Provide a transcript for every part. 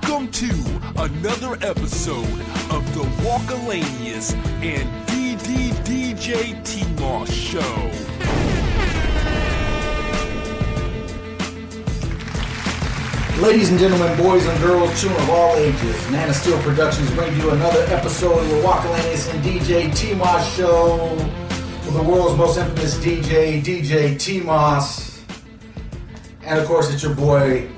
Welcome to another episode of the Walkalanious and Djtmos show. Ladies and gentlemen, boys and girls, children of all ages, Man of Steel Productions bring you another episode of the Walkalanious and Djtmos show with the world's most infamous DJ, Djtmos. And of course, it's your boy,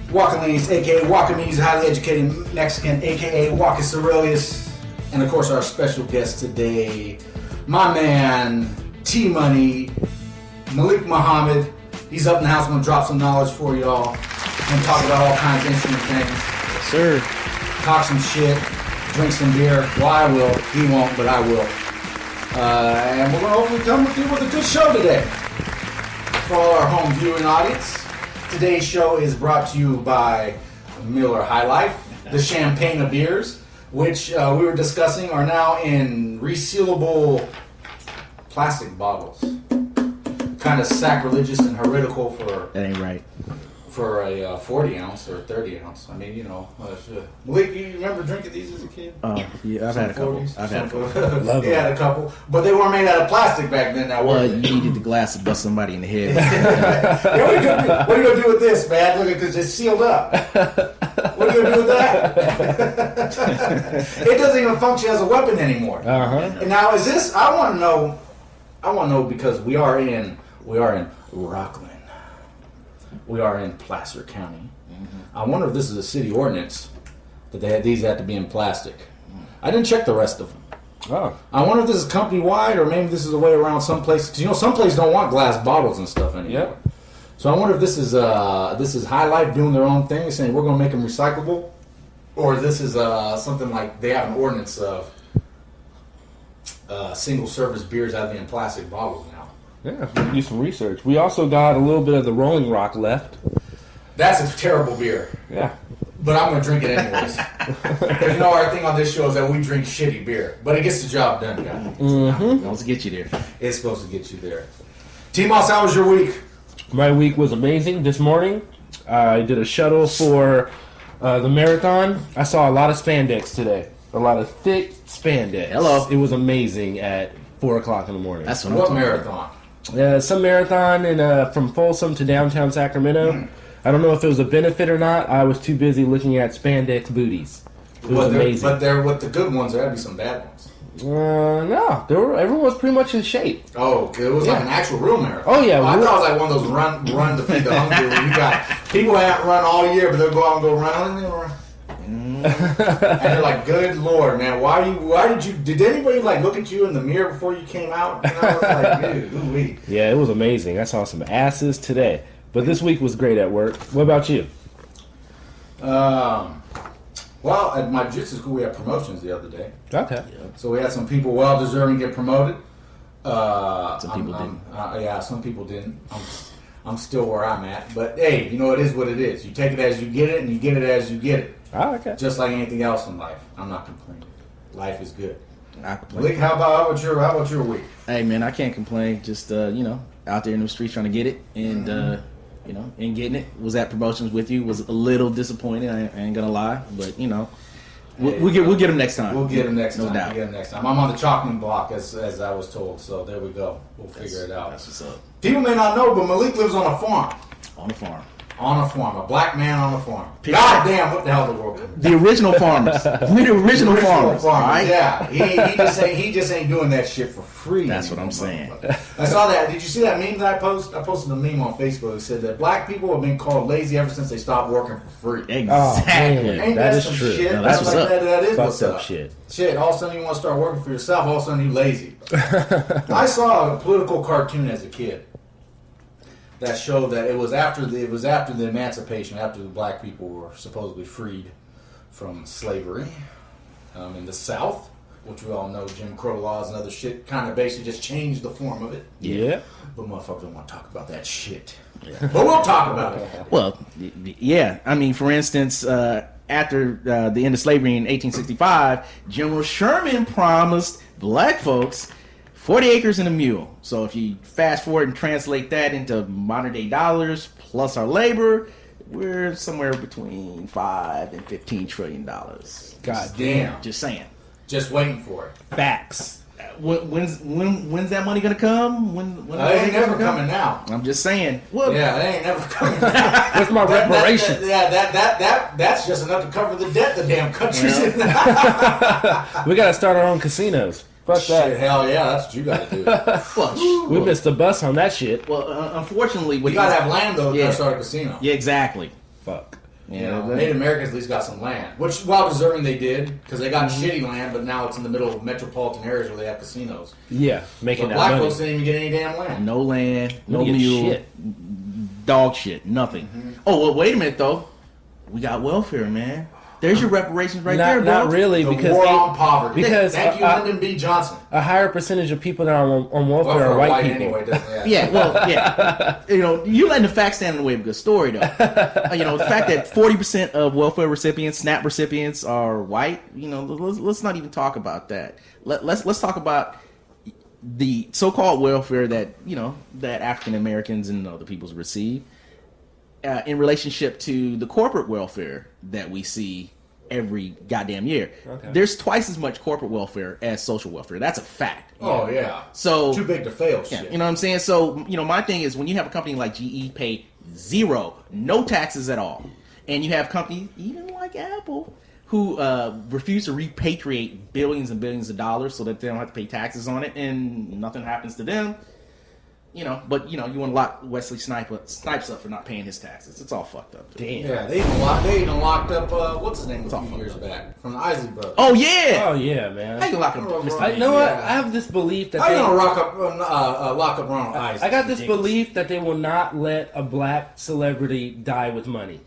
Walkalanious, aka Walkalanious, highly educated Mexican, aka Walkalanious. And of course, our special guest today, my man, T-Money, Malik Muhammad. He's up in the house, gonna drop some knowledge for y'all. And talk about all kinds of interesting things. Yes, sir. Talk some shit, drink some beer. Well, I will. He won't, but I will. And we're going to hopefully come with you with a good show today. For all our home viewing audience, today's show is brought to you by Miller High Life, the champagne of beers, which we were discussing are now in resealable plastic bottles. Kind of sacrilegious and heretical for... That ain't right. For a 40 ounce or a 30 ounce. I mean, you know. Malik, you remember drinking these as a kid? Yeah, I've had a couple. He had a couple. But they weren't made out of plastic back then. Now, well, you needed the glass to bust somebody in the head. Yeah, what are you going to do with this, man? Look, because it's sealed up. What are you going to do with that? It doesn't even function as a weapon anymore. And now, is this... I want to know because we are in Rockland. We are in Placer County. Mm-hmm. I wonder if this is a city ordinance that these had to be in plastic. I didn't check the rest of them. Oh. I wonder if this is company wide or maybe this is a way around some places. Because you know some places don't want glass bottles and stuff anymore. Yep. So I wonder if this is High Life doing their own thing, saying we're going to make them recyclable, or this is something like they have an ordinance of single service beers out of in plastic bottles now. Yeah, we can do some research. We also got a little bit of the Rolling Rock left. That's a terrible beer. Yeah. But I'm going to drink it anyways. Because you know our thing on this show is that we drink shitty beer. But it gets the job done, guys. It's supposed to get you there. It's supposed to get you there. T-Mos, how was your week? My week was amazing. This morning, I did a shuttle for the marathon. I saw a lot of spandex today. A lot of thick spandex. Hello. It was amazing at 4 o'clock in the morning. That's What marathon? Some marathon from Folsom to downtown Sacramento. I don't know if it was a benefit or not. I was too busy looking at spandex booties. It was amazing. But they're with the good ones. There had to be some bad ones. No, everyone was pretty much in shape. Oh, it was like an actual real marathon. Oh yeah, I thought it was like one of those run to feed the hungry. Where you got people that haven't run all year, but they'll go out and go run. And you're like, good Lord, man, did anybody like look at you in the mirror before you came out? And I was like, dude, ooh-wee. Yeah, it was amazing. I saw some asses today. But this week was great at work. What about you? Well, at my jiu-jitsu school, we had promotions the other day. Okay. So we had some people well-deserving get promoted. Some people didn't. Yeah, some people didn't. I'm still where I'm at. But, hey, you know, it is what it is. You take it as you get it, and you get it as you get it. Oh, okay. Just like anything else in life. I'm not complaining. Life is good. Not complaining. Malik, how about your week? Hey, man, I can't complain. Just, out there in the streets trying to get it. And, and getting it. Was at promotions with you. Was a little disappointed. I ain't going to lie. But, we'll get them next time. We'll get them next time. No doubt. We'll get them next time. I'm on the chopping block, as I was told. So there we go. We'll figure it out. That's what's up. People may not know, but Malik lives on a farm. On the farm. On a farm. A black man on a farm. God damn, what the hell the world? The original farmers. We're the original farmers. All right? Yeah. He just ain't doing that shit for free. That's what I'm saying. I saw that. Did you see that meme that I posted? I posted a meme on Facebook that said that black people have been called lazy ever since they stopped working for free. Exactly. Ain't that that is some true. shit? No, that's what's up. That is Fucked what's up up. shit. Shit, all of a sudden you want to start working for yourself, all of a sudden you lazy. I saw a political cartoon as a kid that showed that it was after the emancipation, after the black people were supposedly freed from slavery in the South, which we all know Jim Crow laws and other shit kind of basically just changed the form of it. Yeah. But motherfuckers don't want to talk about that shit. Yeah. But we'll talk about it. Well, yeah. I mean, for instance, after the end of slavery in 1865, General Sherman promised black folks 40 acres and a mule. So if you fast forward and translate that into modern day dollars plus our labor, We're somewhere between $5 and $15 trillion. God damn. Just saying. Just waiting for it. Facts. When's that money gonna come? When It ain't never coming now. I'm just saying. Well, Yeah, it ain't never coming now. What's my reparation? That's just enough to cover the debt the damn country's in. We gotta start our own casinos. Fuck Shit, that. hell yeah, that's what you gotta do. well, We missed the bus on that shit. Unfortunately, You gotta have land though to start a casino. Yeah, exactly. Fuck. You know, Native Americans at least got some land, which while deserving they did, because they got shitty land, but now it's in the middle of metropolitan areas where they have casinos. Yeah, making But that black money. folks didn't even get any damn land. No land, no Don't get mule, shit. dog shit, nothing. Oh well, wait a minute though. We got welfare, man. There's your reparations right there, bro. Not really, The because war on poverty. because, Thank you, Lyndon B. Johnson. a higher percentage of people that are on welfare are white people. Anyway, doesn't it? Yeah, well, yeah. You letting the facts stand in the way of a good story, though. The fact that 40% of welfare recipients, SNAP recipients, are white. Let's not even talk about that. Let's talk about the so-called welfare that that African Americans and other peoples receive in relationship to the corporate welfare that we see every goddamn year. Okay. There's twice as much corporate welfare as social welfare. That's a fact. Oh yeah. So Too big to fail. yeah, Shit. you know what I'm saying? So, my thing is when you have a company like GE pay zero, no taxes at all, and you have companies even like Apple who refuse to repatriate billions and billions of dollars so that they don't have to pay taxes on it and nothing happens to them. But you want to lock Wesley Snipes up for not paying his taxes. It's all fucked up. Damn. Yeah, they even locked up what's his name a few years back from the Isley brothers. Oh yeah. Oh yeah, man. How you lock him up? You know what? I have this belief that How you gonna lock up Ronald Isley? I got this belief that they will not let a black celebrity die with money.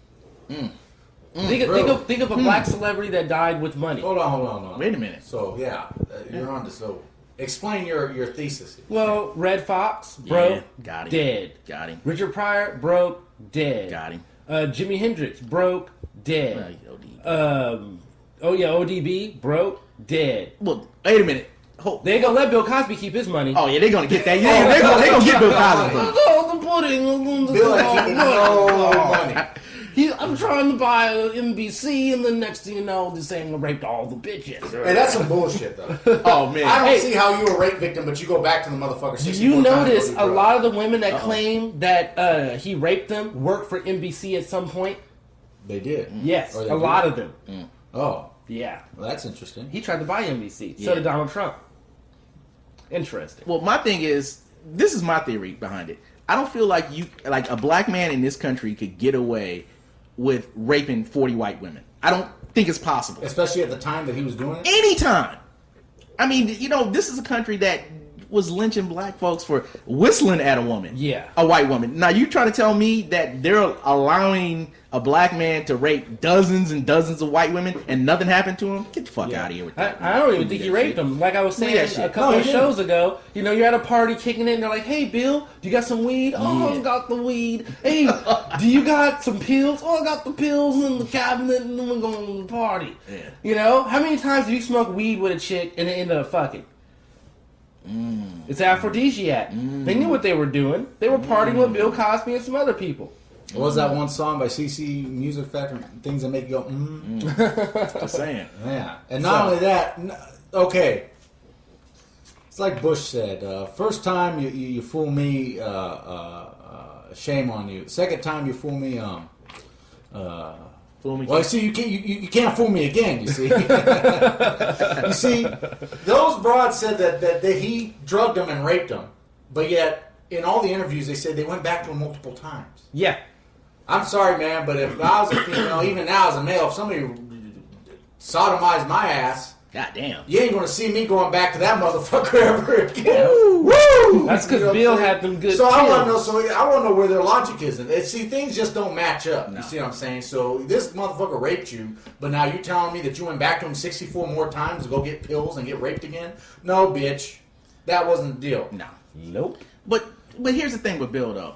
Think of a black celebrity that died with money. Hold on. Wait a minute. So yeah, you're on to so. Explain your thesis. Well, Red Fox broke, got him. dead. Got him. Richard Pryor broke, dead. Got him. Jimi Hendrix broke, dead. OD. ODB broke, dead. Well, wait a minute. They ain't gonna let Bill Cosby keep his money. Oh yeah, they're gonna get that. Yeah, they're gonna get Bill Cosby. Oh, the pudding. Bill ain't keeping no money. I'm trying to buy an NBC, and the next thing you know, this thing raped all the bitches. Hey, that's some bullshit though. Oh man, I don't see how you were a rape victim, but you go back to the motherfucker. Do you notice a lot of the women that claim that he raped them worked for NBC at some point? They did. Yes, Or they a lot of them. Oh, Yeah. well, that's interesting. He tried to buy NBC. Yeah. So did Donald Trump. Interesting. Well, my thing is, this is my theory behind it. I don't feel like a black man in this country could get away with raping 40 white women. I don't think it's possible. Especially at the time that he was doing it. Anytime. I mean, this is a country that was lynching black folks for whistling at a woman. Yeah. A white woman. Now, you trying to tell me that they're allowing a black man to rape dozens and dozens of white women and nothing happened to him? Get the fuck out of here with that. I don't even think he raped them. Like I was saying that shit. a couple No, of he shows ago, you're at a party kicking it, and they're like, "Hey, Bill, do you got some weed? Oh, I got the weed. Hey, do you got some pills? Oh, I got the pills in the cabinet, and then we're going to the party." Yeah. How many times do you smoke weed with a chick and they end up fucking? It's aphrodisiac. They knew what they were doing. They were partying with Bill Cosby and some other people. What was that one song by CC Music Factory? Things that make you go, Just saying. Yeah. And not only that, okay. It's like Bush said, first time you fool me, shame on you. Second time you fool me, Fool me. well, see, you can't fool me again, you see. You see, those broads said that he drugged them and raped them, but yet, in all the interviews, they said they went back to him multiple times. Yeah. I'm sorry, man, but if I was a female, even now as a male, if somebody sodomized my ass, God damn. you ain't gonna see me going back to that motherfucker ever again. Woo! That's because Bill had them good So I want to know. pills. So I want to know where their logic is. And see, things just don't match up. No. You see what I'm saying? So this motherfucker raped you, but now you telling me that you went back to him 64 more times to go get pills and get raped again? No, bitch, that wasn't the deal. No. Nope. But here's the thing with Bill, though.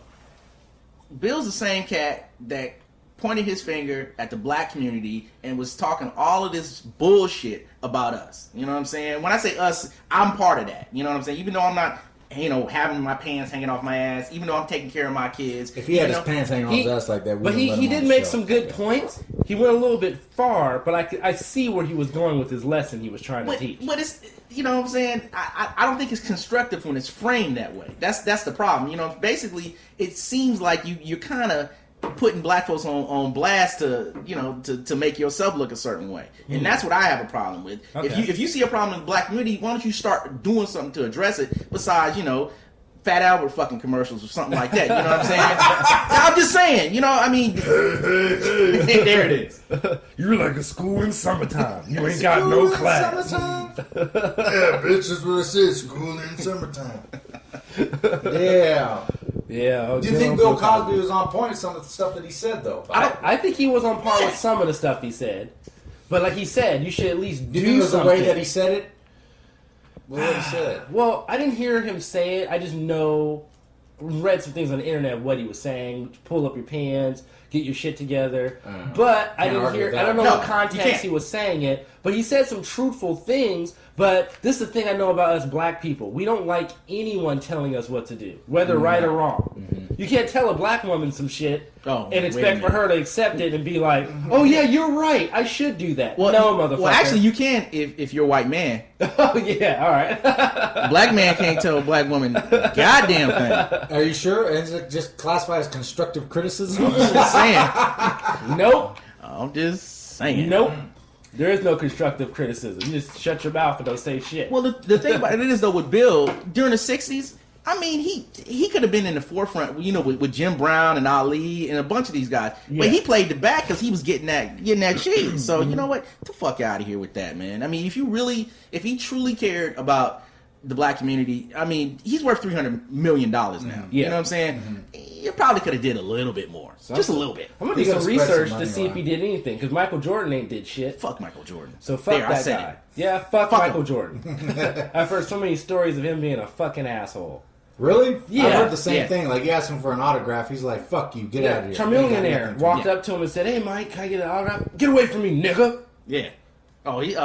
Bill's the same cat that pointed his finger at the black community and was talking all of this bullshit about us. You know what I'm saying? When I say us, I'm part of that. You know what I'm saying? Even though I'm not having my pants hanging off my ass, even though I'm taking care of my kids. If he had his pants hanging off his ass like that, but he did make some good points. He went a little bit far, but I see where he was going with his lesson he was trying to teach. But it's, you know what I'm saying? I don't think it's constructive when it's framed that way. That's the problem. Basically, it seems like you're kind of putting black folks on blast to make yourself look a certain way, and that's what I have a problem with. Okay. If you see a problem in the black community, why don't you start doing something to address it besides Fat Albert fucking commercials or something like that? You know what I'm saying? I'm just saying. There it is. You're like a school in summertime. You ain't got no class. Yeah, bitch, that's what I said. School in summertime. Yeah. Yeah. Do you think Bill Cosby was on point with some of the stuff that he said, though? I think he was on par with some of the stuff he said. But like he said, you should at least do you think it was something. the way that he said it? What he said? Well, I didn't hear him say it. I just read some things on the internet of what he was saying. Pull up your pants, get your shit together. But I didn't hear. I don't know what context he was saying it. But he said some truthful things. But this is the thing I know about us black people. We don't like anyone telling us what to do, whether right or wrong. You can't tell a black woman some shit and expect for her to accept it and be like, "Oh yeah, you're right. I should do that." Well, no, motherfucker. Well, actually, you can if you're a white man. Oh yeah, all right. Black man can't tell a black woman goddamn thing. Are you sure? Is it just classified as constructive criticism? I'm just saying. Nope. I'm just saying. Nope. There is no constructive criticism. You just shut your mouth and don't say shit. Well, the thing about it is, though, with Bill, during the 60s, I mean, he could have been in the forefront, with Jim Brown and Ali and a bunch of these guys. Yeah. But he played the back because he was getting that shit. So, you know what? Get the fuck out of here with that, man. I mean, if he truly cared about the black community, I mean, he's worth $300 million now. Yeah. You know what I'm saying? You probably could have did a little bit more. Just a little bit. I'm going to do some research to see if he did anything, because Michael Jordan ain't did shit. Fuck Michael Jordan. So fuck that guy. Yeah, fuck Michael Jordan. I've heard so many stories of him being a fucking asshole. Really? Yeah. I've heard the same thing. Like, you asked him for an autograph, he's like, fuck you, get out of here. Charmillionaire walked up to him and said, "Hey, Mike, can I get an autograph?" "Get away from me, nigga." Yeah.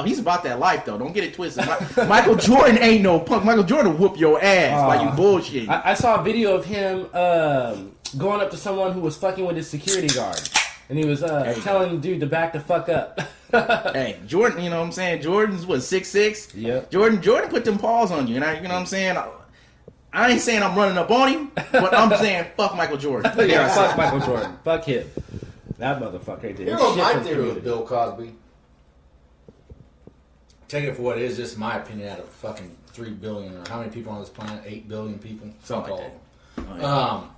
He's about that life, though. Don't get it twisted. Michael Jordan ain't no punk. Michael Jordan will whoop your ass while you bullshit. I saw a video of him going up to someone who was fucking with his security guard. And he was telling the dude to back the fuck up. Hey, Jordan, you know what I'm saying? Jordan's, 6'6"? Yep. Jordan put them paws on you. And you know what I'm saying? I ain't saying I'm running up on him, but I'm saying fuck Michael Jordan. Yeah, fuck Michael Jordan. Fuck him. That motherfucker did. You know my theory with Bill Cosby? Take it for what it is. Just my opinion. Out of fucking 3 billion, or how many people on this planet? 8 billion people. Something like that. Oh,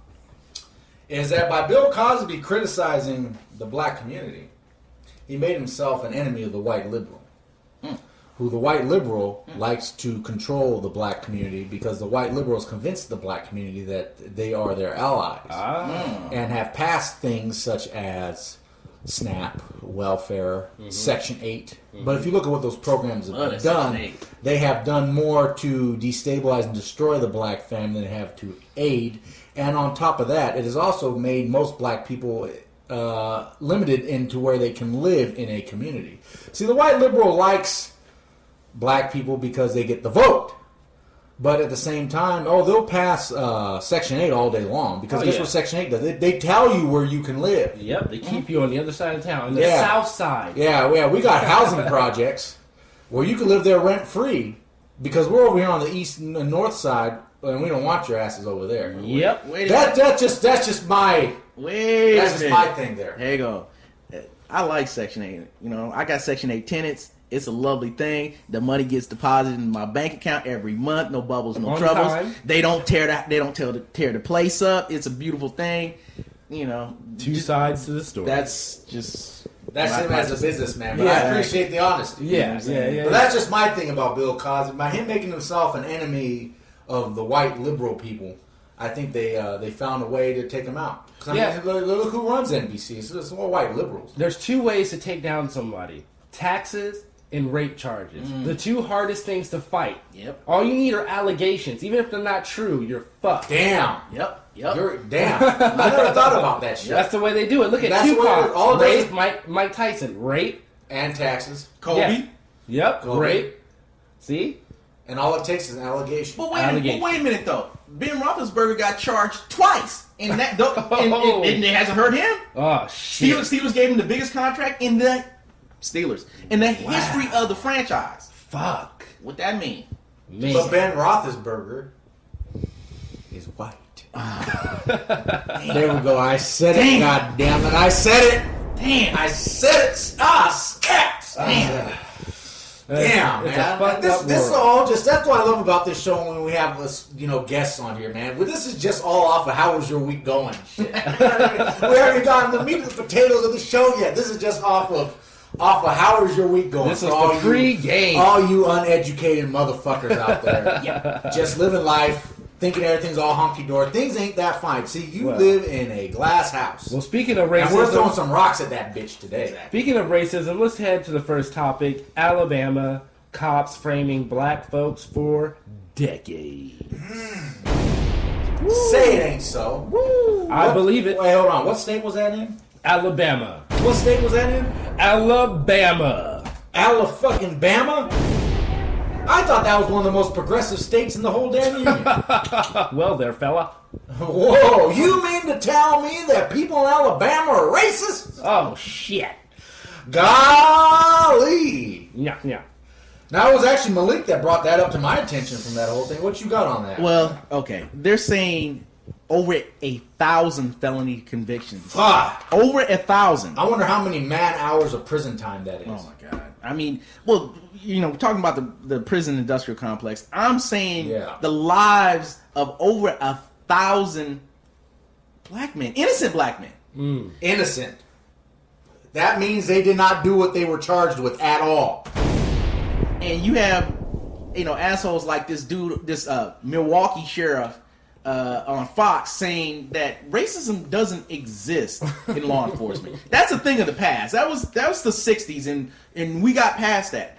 yeah. Is that by Bill Cosby criticizing the black community, he made himself an enemy of the white liberal. Who the white liberal likes to control the black community because the white liberals convinced the black community that they are their allies and have passed things such as SNAP, welfare, Section 8. But if you look at what those programs have done, they have done more to destabilize and destroy the black family than they have to aid. And on top of that, it has also made most black people limited into where they can live in a community. See, the white liberal likes black people because they get the vote. But at the same time, they'll pass Section 8 all day long. Because guess what Section 8 does? They tell you where you can live. Yep, they keep you on the other side of town, on the south side. Yeah, we got housing projects where you can live there rent-free. Because we're over here on the east and north side, and we don't want your asses over there. Yep. That's just my thing there. There you go. I like Section 8. You know, I got Section 8 tenants. It's a lovely thing. The money gets deposited in my bank account every month. No bubbles, no troubles. Time. They don't tear the place up. It's a beautiful thing. You know, two sides to the story. That's him as a businessman. But I appreciate the honesty. Yeah. But that's just my thing about Bill Cosby. By him making himself an enemy of the white liberal people, I think they found a way to take him out. I mean, look who runs NBC. It's all white liberals. There's 2 ways to take down somebody: taxes and rape charges. The 2 hardest things to fight. Yep. All you need are allegations. Even if they're not true, you're fucked. Damn. Yep. Damn. I never thought about that shit. That's the way they do it. Look at Tupac. Rape, Mike Tyson. Rape. And taxes. Kobe. Yeah. Yep. Kobe. Rape. See? And all it takes is an allegation. But wait a minute, though. Ben Roethlisberger got charged twice, and and it hasn't hurt him. Oh shit! Steelers gave him the biggest contract in the history of the franchise. Fuck. What that mean? Man. But Ben Roethlisberger is white. There we go. I said it. God damn it! I said it. Damn. I said it. Scats. Damn. Damn, It's man. a fucked This up is world. all just, that's what I love about this show when we have this, guests on here, man. Well, this is just all off of how was your week going shit. We haven't gotten the meat and the potatoes of the show yet. This is just off of how is your week going. This is the pre-game. All you uneducated motherfuckers out there. Just living life, thinking everything's all hunky-dory. Things ain't that fine. See, you live in a glass house. Well, speaking of racism, and we're throwing some rocks at that bitch today. Speaking of racism, let's head to the first topic. Alabama cops framing black folks for decades. Say it ain't so. I believe it. Wait, hold on. What state was that in? Alabama. What state was that in? Alabama. Fucking Bama? I thought that was one of the most progressive states in the whole damn union. Well, there, fella. Whoa, you mean to tell me that people in Alabama are racist? Oh, shit. Golly. Yeah. Now, it was actually Malik that brought that up to my attention from that whole thing. What you got on that? Well, okay. They're saying over 1,000 felony convictions. Fuck. Over 1,000. I wonder how many man-hours of prison time that is. Oh, my God. I mean, well, we're talking about the prison industrial complex. I'm saying the lives of over 1,000 black men, innocent black men. Innocent. That means they did not do what they were charged with at all. And you have, assholes like this dude, this Milwaukee sheriff on Fox saying that racism doesn't exist in law enforcement. That's a thing of the past. That was the 60s, and we got past that.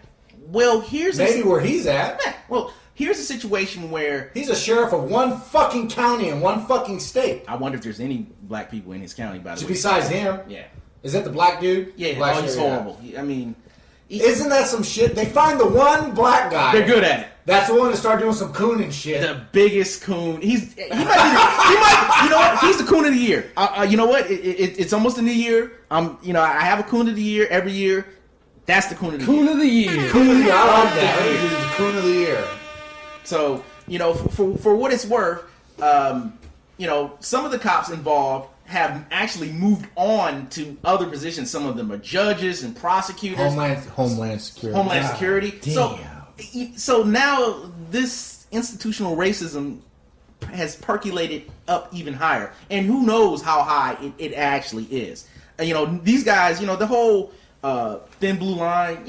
Well, maybe where he's at. Well, here's a situation where he's a sheriff of one fucking county in one fucking state. I wonder if there's any black people in his county, by the way. Besides him? Yeah. Is that the black dude? Yeah, black he's horrible. I mean... Isn't that some shit? They find the one black guy. They're good at it. That's the one to start doing some cooning shit. The biggest coon. He might. You know what? He's the coon of the year. You know what? It's almost in the year. I have a coon of the year every year. That's the coon of the year. Coon of the year. Coon of the year. I like that. He's the coon of the year. So for what it's worth, some of the cops involved have actually moved on to other positions. Some of them are judges and prosecutors. Homeland Security. So now this institutional racism has percolated up even higher, and who knows how high it actually is. These guys, the whole thin blue line.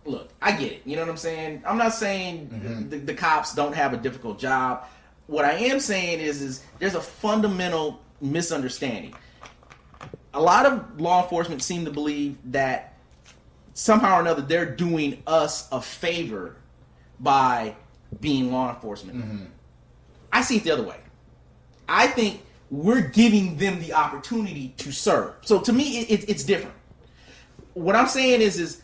Look, I get it. You know what I'm saying? I'm not saying the cops don't have a difficult job. What I am saying is there's a fundamental misunderstanding. A lot of law enforcement seem to believe that somehow or another they're doing us a favor by being law enforcement. I see it the other way. I think we're giving them the opportunity to serve. So to me, it's different. What I'm saying is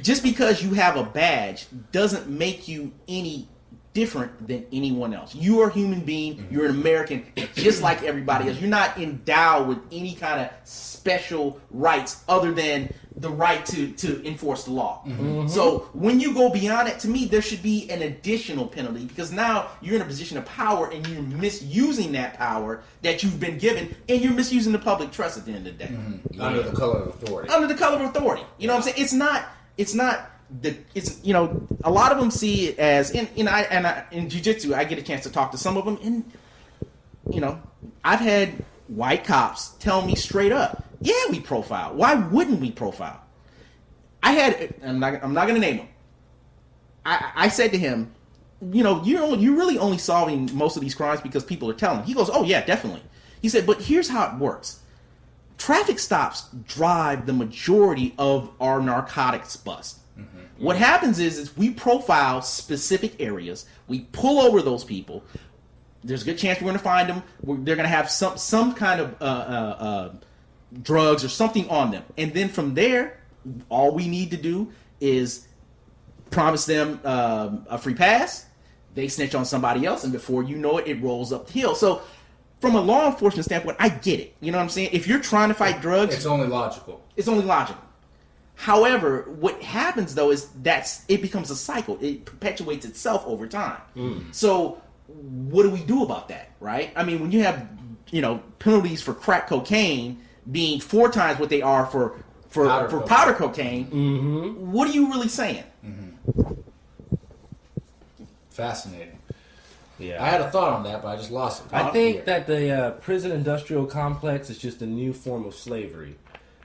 just because you have a badge doesn't make you any different than anyone else. You are a human being. You're an American, just like everybody else. You're not endowed with any kind of special rights other than the right to enforce the law. So when you go beyond it, to me, there should be an additional penalty, because now you're in a position of power and you're misusing that power that you've been given, and you're misusing the public trust at the end of the day. Under the color of authority. Under the color of authority. You know what I'm saying? It's not a lot of them see it as in jiu-jitsu. I get a chance to talk to some of them, and I've had white cops tell me straight up, yeah, we profile. Why wouldn't we profile? I'm not going to name him. I said to him, you're really only solving most of these crimes because people are telling. He goes, oh yeah, definitely. He said, but here's how it works. Traffic stops drive the majority of our narcotics bust. What happens is we profile specific areas. We pull over those people. There's a good chance we're going to find them. They're going to have some kind of drugs or something on them. And then from there, all we need to do is promise them a free pass they snitch on somebody else, and before you know it, it rolls up the hill. So from a law enforcement standpoint, I get it. You know what I'm saying? If you're trying to fight drugs, it's only logical. It's only logical. However, what happens though is it becomes a cycle. It perpetuates itself over time. So what do we do about that, right? I mean, when you have, penalties for crack cocaine being 4 times what they are for powder cocaine, what are you really saying? Fascinating. Yeah, I had a thought on that, but I just lost it. I think that the prison industrial complex is just a new form of slavery,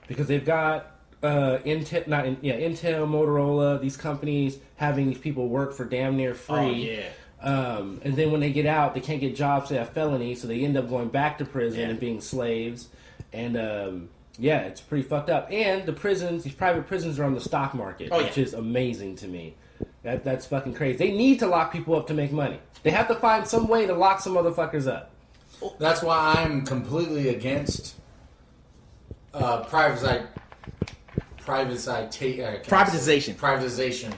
because they've got Intel, Motorola, these companies having these people work for damn near free. And then when they get out, they can't get jobs, they have felonies, so they end up going back to prison and being slaves. And it's pretty fucked up. And these private prisons are on the stock market, which is amazing to me. That's fucking crazy. They need to lock people up to make money. They have to find some way to lock some motherfuckers up. That's why I'm completely against privatization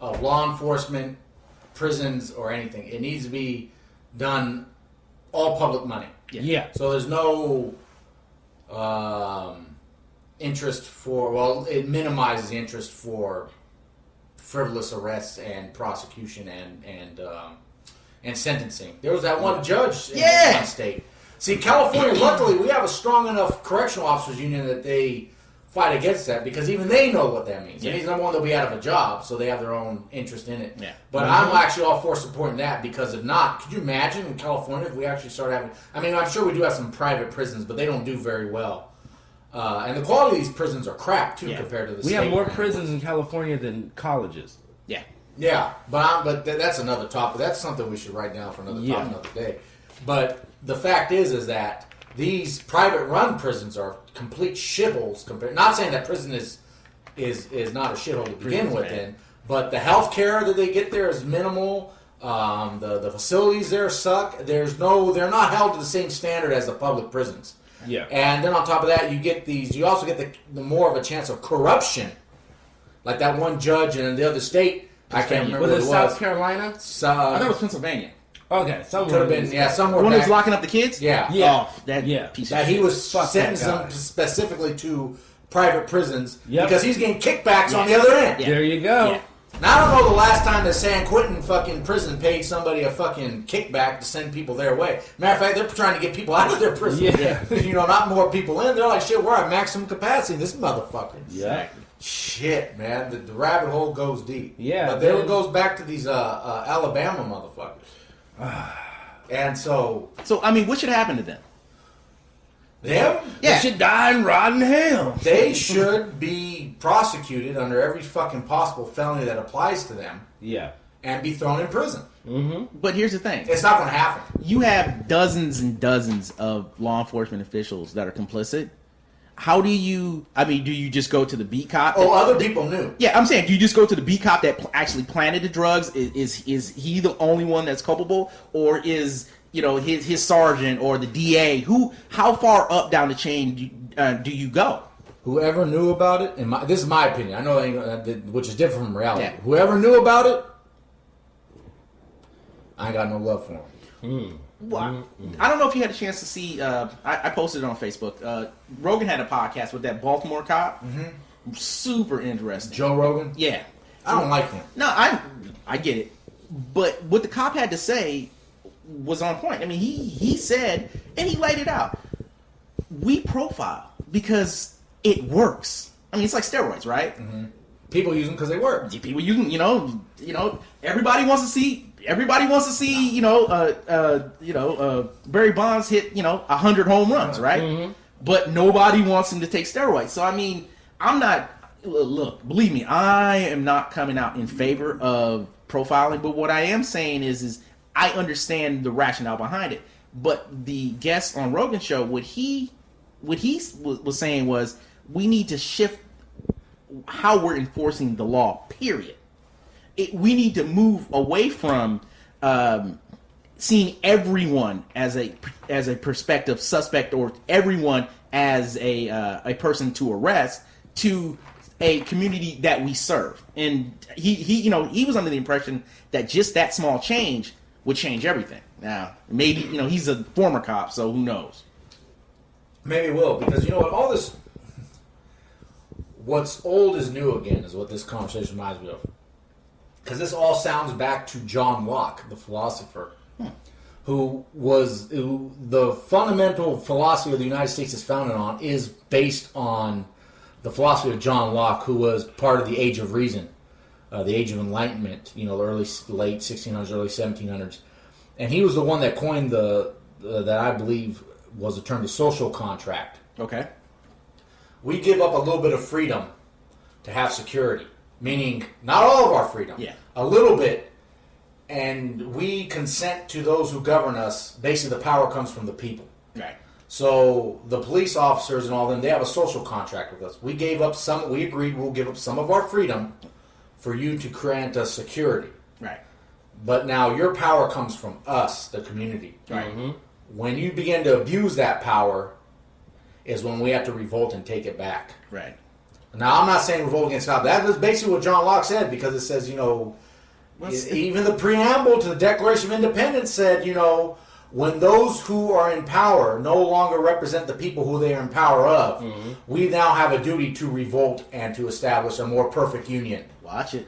of law enforcement, prisons, or anything. It needs to be done all public money. Yeah. So there's no interest it minimizes the interest for frivolous arrests and prosecution and sentencing. There was that one judge in one state. See, California, luckily, we have a strong enough correctional officers union that they fight against that, because even they know what that means. It means, number one, they'll be out of a job, so they have their own interest in it. Yeah. But I'm actually all for supporting that, because if not, could you imagine in California if we actually start having... I mean, I'm sure we do have some private prisons, but they don't do very well. And the quality of these prisons are crap, too, compared to the state. We have more prisons in California than colleges. Yeah. Yeah, but that's another topic. That's something we should write down for another topic another day. But the fact is that these private run prisons are complete shitholes compared. Not saying that prison is not a shithole to begin with, but the health care that they get there is minimal. The facilities there suck. They're not held to the same standard as the public prisons. Yeah. And then on top of that, you also get the more of a chance of corruption. Like that one judge in the other state, I can't remember what it was. South Carolina? I thought it was Pennsylvania. Okay, somewhere. Could have been, somewhere. The one who's locking up the kids? Yeah. Oh, that piece of shit. He was sentencing them specifically to private prisons because he's getting kickbacks on the other end. Yeah. There you go. Yeah. Now, I don't know the last time that San Quentin fucking prison paid somebody a fucking kickback to send people their way. Matter of fact, they're trying to get people out of their prison. Yeah. Not more people in. They're like, shit, we're at maximum capacity. This motherfucker. Yeah. Shit, man. The rabbit hole goes deep. Yeah. But then it goes back to these Alabama motherfuckers. And so, I mean, what should happen to them? Them? Yeah. They should die and rot in hell. They should be prosecuted under every fucking possible felony that applies to them. Yeah. And be thrown in prison. Mm-hmm. But here's the thing. It's not going to happen. You have dozens and dozens of law enforcement officials that are complicit. How do you just go to the beat cop? Other people knew. Yeah, I'm saying, do you just go to the beat cop that actually planted the drugs? Is he the only one that's culpable? Or is, his sergeant or the DA? How far up down the chain do you go? Whoever knew about it, this is my opinion, I know, which is different from reality. Yeah. Whoever knew about it, I ain't got no love for him. Well, I don't know if you had a chance to see. I posted it on Facebook. Rogan had a podcast with that Baltimore cop. Mm-hmm. Super interesting. Joe Rogan? Yeah. I don't like him. No, I get it. But what the cop had to say was on point. I mean, he said, and he laid it out. We profile because it works. I mean, it's like steroids, right? Mm-hmm. People use them because they work. People use them. Everybody wants to see. Barry Bonds hit 100 home runs, right? Mm-hmm. But nobody wants him to take steroids. So I mean, I'm not. Look, believe me, I am not coming out in favor of profiling. But what I am saying is I understand the rationale behind it. But the guest on Rogan's show, what he was saying was, we need to shift how we're enforcing the law. Period. We need to move away from seeing everyone as a prospective suspect or everyone as a person to arrest, to a community that we serve. And he was under the impression that just that small change would change everything. Now, maybe, he's a former cop, so who knows? Maybe it will, because you know what? All this, what's old is new again, is what this conversation reminds me of. Because this all sounds back to John Locke, the philosopher, who the fundamental philosophy of the United States is founded on is based on the philosophy of John Locke, who was part of the Age of Reason, the Age of Enlightenment, late 1600s, early 1700s. And he was the one that coined that I believe was the term the social contract. Okay. We give up a little bit of freedom to have security. Meaning, not all of our freedom. Yeah. A little bit. And we consent to those who govern us. Basically, the power comes from the people. Right. So, the police officers and all them, they have a social contract with us. We agreed we'll give up some of our freedom for you to grant us security. Right. But now your power comes from us, the community. Right. Mm-hmm. When you begin to abuse that power is when we have to revolt and take it back. Right. Now, I'm not saying revolt against God. That is basically what John Locke said, because it says, even the preamble to the Declaration of Independence said, when those who are in power no longer represent the people who they are in power of, we now have a duty to revolt and to establish a more perfect union. Watch it.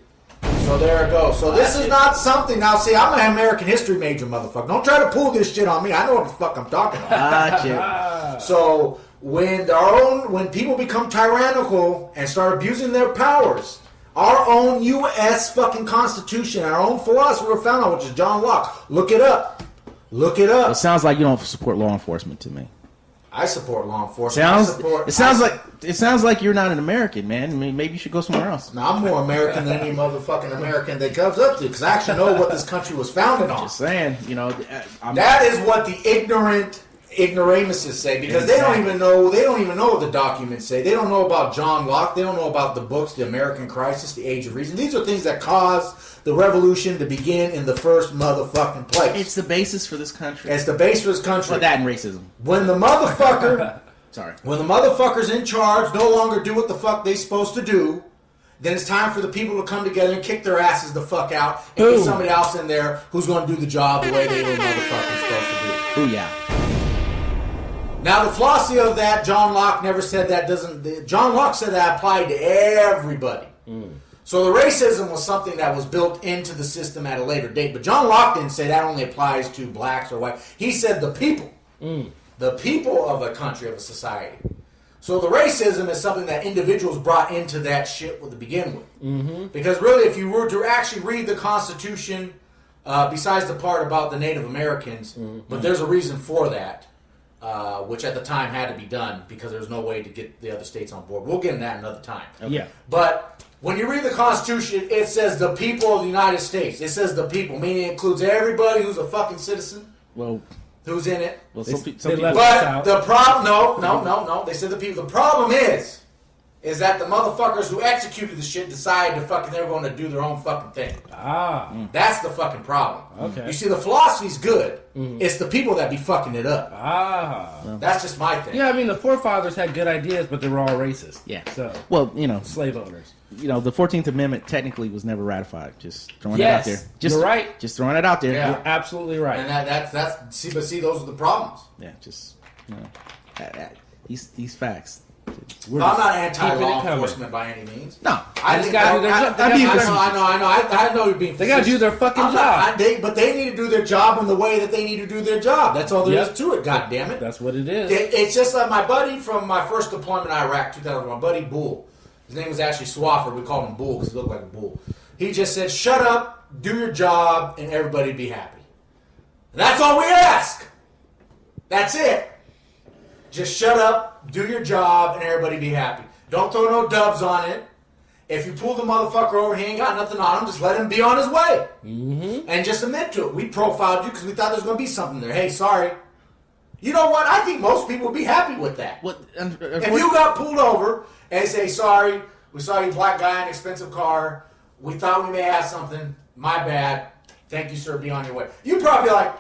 So there it goes. So this is not something. Now, see, I'm an American history major, motherfucker. Don't try to pull this shit on me. I know what the fuck I'm talking about. Gotcha. So when people become tyrannical and start abusing their powers, our own U.S. fucking Constitution, our own philosopher found out, which is John Locke. Look it up. Look it up. It sounds like you don't support law enforcement to me. I support law enforcement. It sounds like you're not an American, man. I mean, maybe you should go somewhere else. Now, I'm more American than any motherfucking American that comes up to, because I actually know what this country was founded on. Just saying, that is what the ignoramuses say, because they don't even know what the documents say. They don't know about John Locke. They don't know about the books, The American Crisis, The Age of Reason. These are things that caused the revolution to begin in the first motherfucking place. It's the basis for this country. It's the base for this country. Well, that and racism. When the motherfucker, when the motherfuckers in charge no longer do what the fuck they supposed to do, then it's time for the people to come together and kick their asses the fuck out and get somebody else in there who's going to do the job the way they were motherfucking supposed to do. Ooh, yeah. Now, the philosophy of that, John Locke never said that John Locke said that applied to everybody. So the racism was something that was built into the system at a later date. But John Locke didn't say that only applies to blacks or white. He said the people. The people of a country, of a society. So the racism is something that individuals brought into that shit to begin with. Because really, if you were to actually read the Constitution, besides the part about the Native Americans, but there's a reason for that. Which at the time had to be done because there was no way to get the other states on board. We'll get into that another time. Okay. Yeah. But when you read the Constitution, it says the people of the United States. It says the people, meaning it includes everybody who's a fucking citizen. Well, who's in it. Well, some people. But the problem, no. They said the people. The problem is that the motherfuckers who executed the shit decided to fucking, they're going to do their own fucking thing. That's the fucking problem. Okay. You see, the philosophy's good. It's the people that be fucking it up. That's just my thing. Yeah, I mean, the forefathers had good ideas, but they were all racist. Yeah. So, slave owners. The 14th Amendment technically was never ratified. Just throwing it out there. You're right. Just throwing it out there. Yeah. You're absolutely right. And that's see, those are the problems. Yeah, just these facts. I'm not anti-law enforcement by any means. No, I know you're being. They got to do their fucking job. But they need to do their job in the way that they need to do their job. That's all there is to it. God damn it. That's what it is. It's just like my buddy from my first deployment in Iraq, 2000. My buddy Bull. His name was actually Swafford. We called him Bull because he looked like a bull. He just said, "Shut up, do your job, and everybody be happy." And that's all we ask. That's it. Just shut up, do your job, and everybody be happy. Don't throw no dubs on it. If you pull the motherfucker over, he ain't got nothing on him, just let him be on his way. And just admit to it. We profiled you because we thought there was going to be something there. Hey, sorry. You know what? I think most people would be happy with that. If you got pulled over and say, sorry, we saw you black guy in an expensive car. We thought we may have something. My bad. Thank you, sir. Be on your way. You'd probably be like,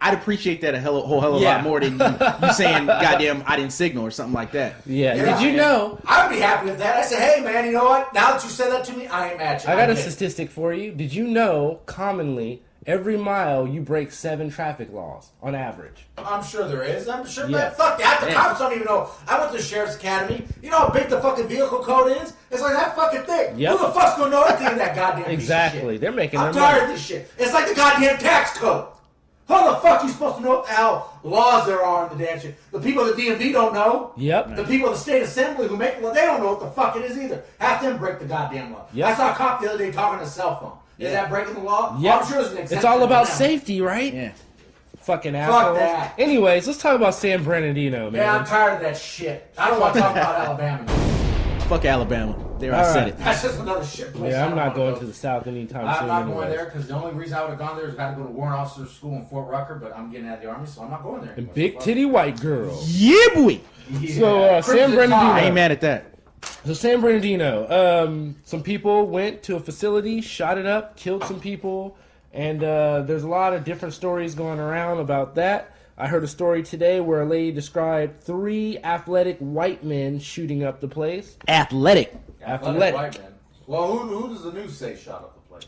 I'd appreciate that a whole hell of a lot more than you saying, goddamn, I didn't signal or something like that. Yeah. Did you know? I'd be happy with that. I say, hey, man, you know what? Now that you said that to me, I ain't mad at you. I got a statistic for you. Did you know, commonly, every mile you break 7 traffic laws on average? I'm sure there is. I'm sure, man. Fuck that. The cops don't even know. I went to the Sheriff's Academy. You know how big the fucking vehicle code is? It's like that fucking thing. Yep. Who the fuck's gonna know anything in that goddamn piece of Exactly. shit? They're making I'm their tired money. of this shit. It's like the goddamn tax code. How the fuck are you supposed to know what the hell laws there are in the damn shit? The people at the DMV don't know. Yep. The people at the state assembly who make law, they don't know what the fuck it is either. Half them break the goddamn law. Yep. I saw a cop the other day talking on a cell phone. Is that breaking the law? Yep. I'm sure there's an exception. It's all about for them. safety, right? Yeah. Fucking assholes. that. Anyways, let's talk about San Bernardino, man. Yeah, I'm tired of that shit. I don't want to talk about Alabama. Fuck Alabama. There, I All said right. it. That's just another shit place. Yeah, I I'm don't not wanna going go. to the South anytime I'm soon. not going anyways. there because the only reason I would have gone there is I got to go to warrant officer school in Fort Rucker, but I'm getting out of the army, so I'm not going there. And anymore. big titty white girl. Yeah, boy. Yeah. So, San Bernardino. I ain't mad at that. So San Bernardino, some people went to a facility, shot it up, killed some people, and there's a lot of different stories going around about that. I heard a story today where a lady described 3 athletic white men shooting up the place. Athletic. Athletic white man. Well, who does the news say shot up the place?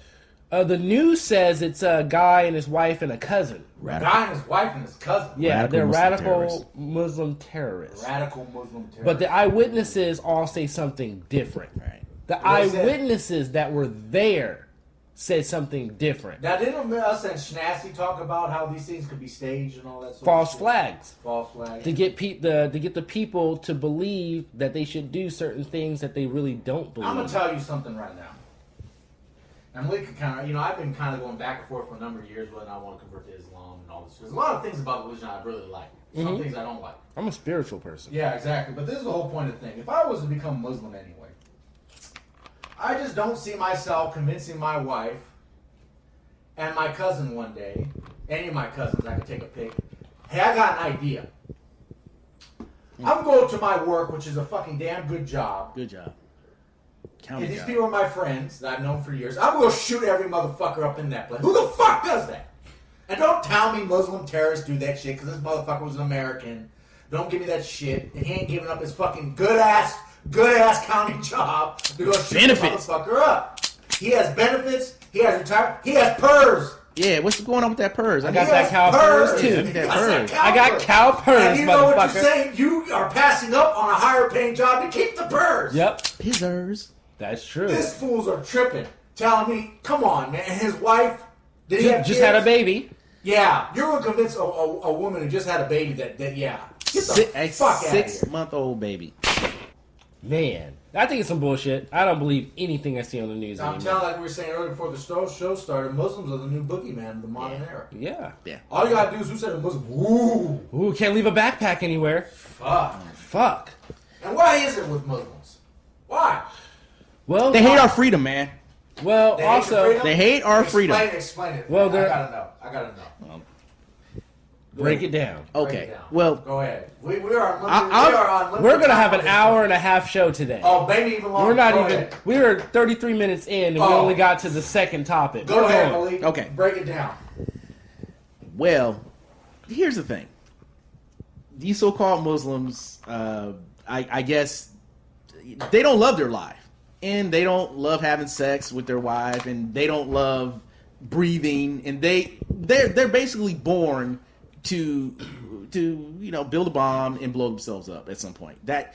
The news says it's a guy and his wife and a cousin. A guy and his wife and his cousin. Yeah, Radical they're Muslim radical terrorists. Muslim terrorists. Radical Muslim terrorists. But the eyewitnesses all say something different. Right. The What is it? eyewitnesses that were there said something different. Now, didn't us and Schnasty talk about how these things could be staged and all that sort False of flags. False flags. To get the people to believe that they should do certain things that they really don't believe. I'm going to tell you something right now. And we could kind of, I've been kind of going back and forth for a number of years whether I want to convert to Islam and all this. There's a lot of things about religion I really like. Some things I don't like. I'm a spiritual person. Yeah, exactly. But this is the whole point of the thing. If I was to become Muslim anyway, I just don't see myself convincing my wife and my cousin one day, any of my cousins, I could take a pic. Hey, I got an idea. I'm going to my work, which is a fucking damn good job. Good job. And County these job. people are my friends that I've known for years. I'm going to shoot every motherfucker up in that place. Who the fuck does that? And don't tell me Muslim terrorists do that shit because this motherfucker was an American. Don't give me that shit. And he ain't giving up his fucking good ass county job to go shoot the Benefits. motherfucker up. He has benefits. He has retirement. He has PERS. Yeah, what's going on with that purse? I got that cow purse too. I got cow purse, And you know what you're motherfucker. saying? You are passing up on a higher paying job to keep the PERS. Yep, Pizzers. that's true. These fools are tripping. Telling me, come on, man. And his wife, did he have Just kids? had a baby. Yeah, you're gonna convince a woman who just had a baby that yeah. Get the A fuck out of here. 6-month-old baby. Man, I think it's some bullshit. I don't believe anything I see on the news I'm anymore. telling, like we were saying earlier before the show started, Muslims are the new boogeyman of the modern era. Yeah. Yeah. All you gotta do is who said a Muslim? Ooh, Ooh, can't leave a backpack anywhere. Fuck. And why is it with Muslims? Why? Well, They hate our freedom, man. well, They hate your also, freedom? They hate our freedom. Explain it. Well, I they're- gotta know. break it down. Break Okay. it down. Well, Go ahead. We are unlimited. I'll- we are on limited We're gonna time have on an this hour show. and a half show today. Oh, maybe even longer. We're not Go even. ahead. We were 33 minutes in, and we Oh. only got to the second topic. Go ahead, on. Malik. Okay. Break it down. well, here's the thing. These so-called Muslims, I guess, they don't love their life. And they don't love having sex with their wife. And they don't love breathing. And they're basically born to build a bomb and blow themselves up at some point. That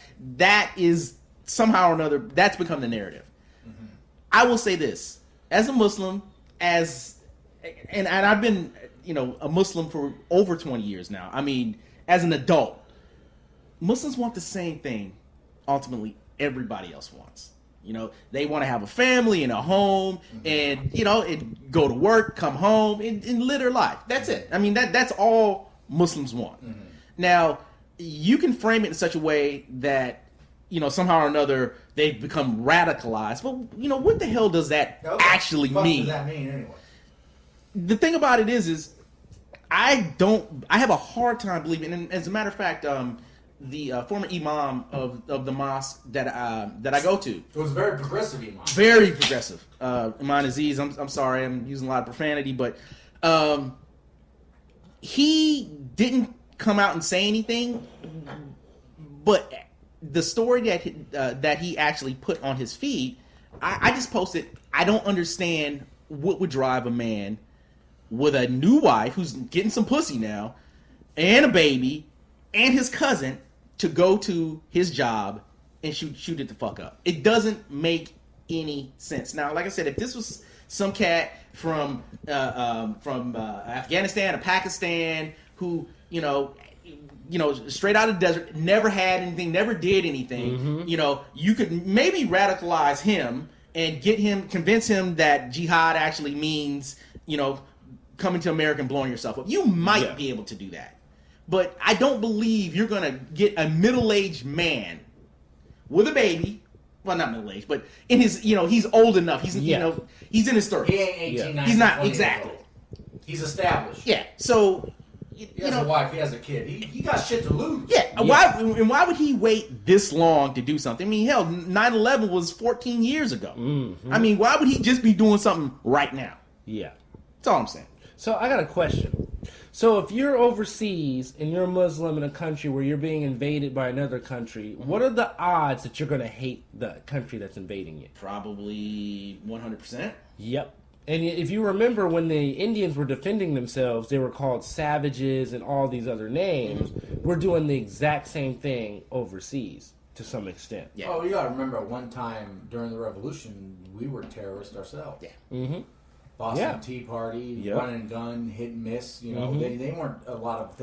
is somehow or another, that's become the narrative. Mm-hmm. I will say this, as a Muslim, and I've been a Muslim for over 20 years now. I mean, as an adult, Muslims want the same thing ultimately everybody else wants. They want to have a family and a home, and and go to work, come home, and live their life. That's it. I mean, that's all Muslims want. Mm-hmm. Now, you can frame it in such a way that somehow or another they've become radicalized. But what the hell does that actually mean? What does that mean anyway? The thing about it is I have a hard time believing. And as a matter of fact, the former imam of the mosque that I go to. It was very progressive imam. Very progressive. Imam Aziz, I'm sorry, I'm using a lot of profanity, but he didn't come out and say anything, but the story that he actually put on his feed, I just posted, I don't understand what would drive a man with a new wife who's getting some pussy now, and a baby, and his cousin to go to his job and shoot it the fuck up. It doesn't make any sense. Now, like I said, if this was some cat from Afghanistan or Pakistan who, straight out of the desert, never had anything, never did anything, you could maybe radicalize him and convince him that jihad actually means, coming to America and blowing yourself up. You might be able to do that. But I don't believe you're going to get a middle-aged man with a baby. Well, not middle-aged, but in his, he's old enough. He's, he's in his 30s. He ain't 18, 19, he's not, 20 exactly. He's established. Yeah, so... He has a wife, he has a kid. He got shit to lose. Yeah, why would he wait this long to do something? I mean, hell, 9/11 was 14 years ago. Mm-hmm. I mean, why would he just be doing something right now? Yeah. That's all I'm saying. So I got a question. So if you're overseas and you're a Muslim in a country where you're being invaded by another country, what are the odds that you're going to hate the country that's invading you? Probably 100%. Yep. And if you remember when the Indians were defending themselves, they were called savages and all these other names. We're doing the exact same thing overseas to some extent. Yeah. Oh, you got to remember at one time during the revolution, we were terrorists ourselves. Yeah. Mm-hmm. Boston Tea Party, run and gun, hit and miss. They weren't a lot of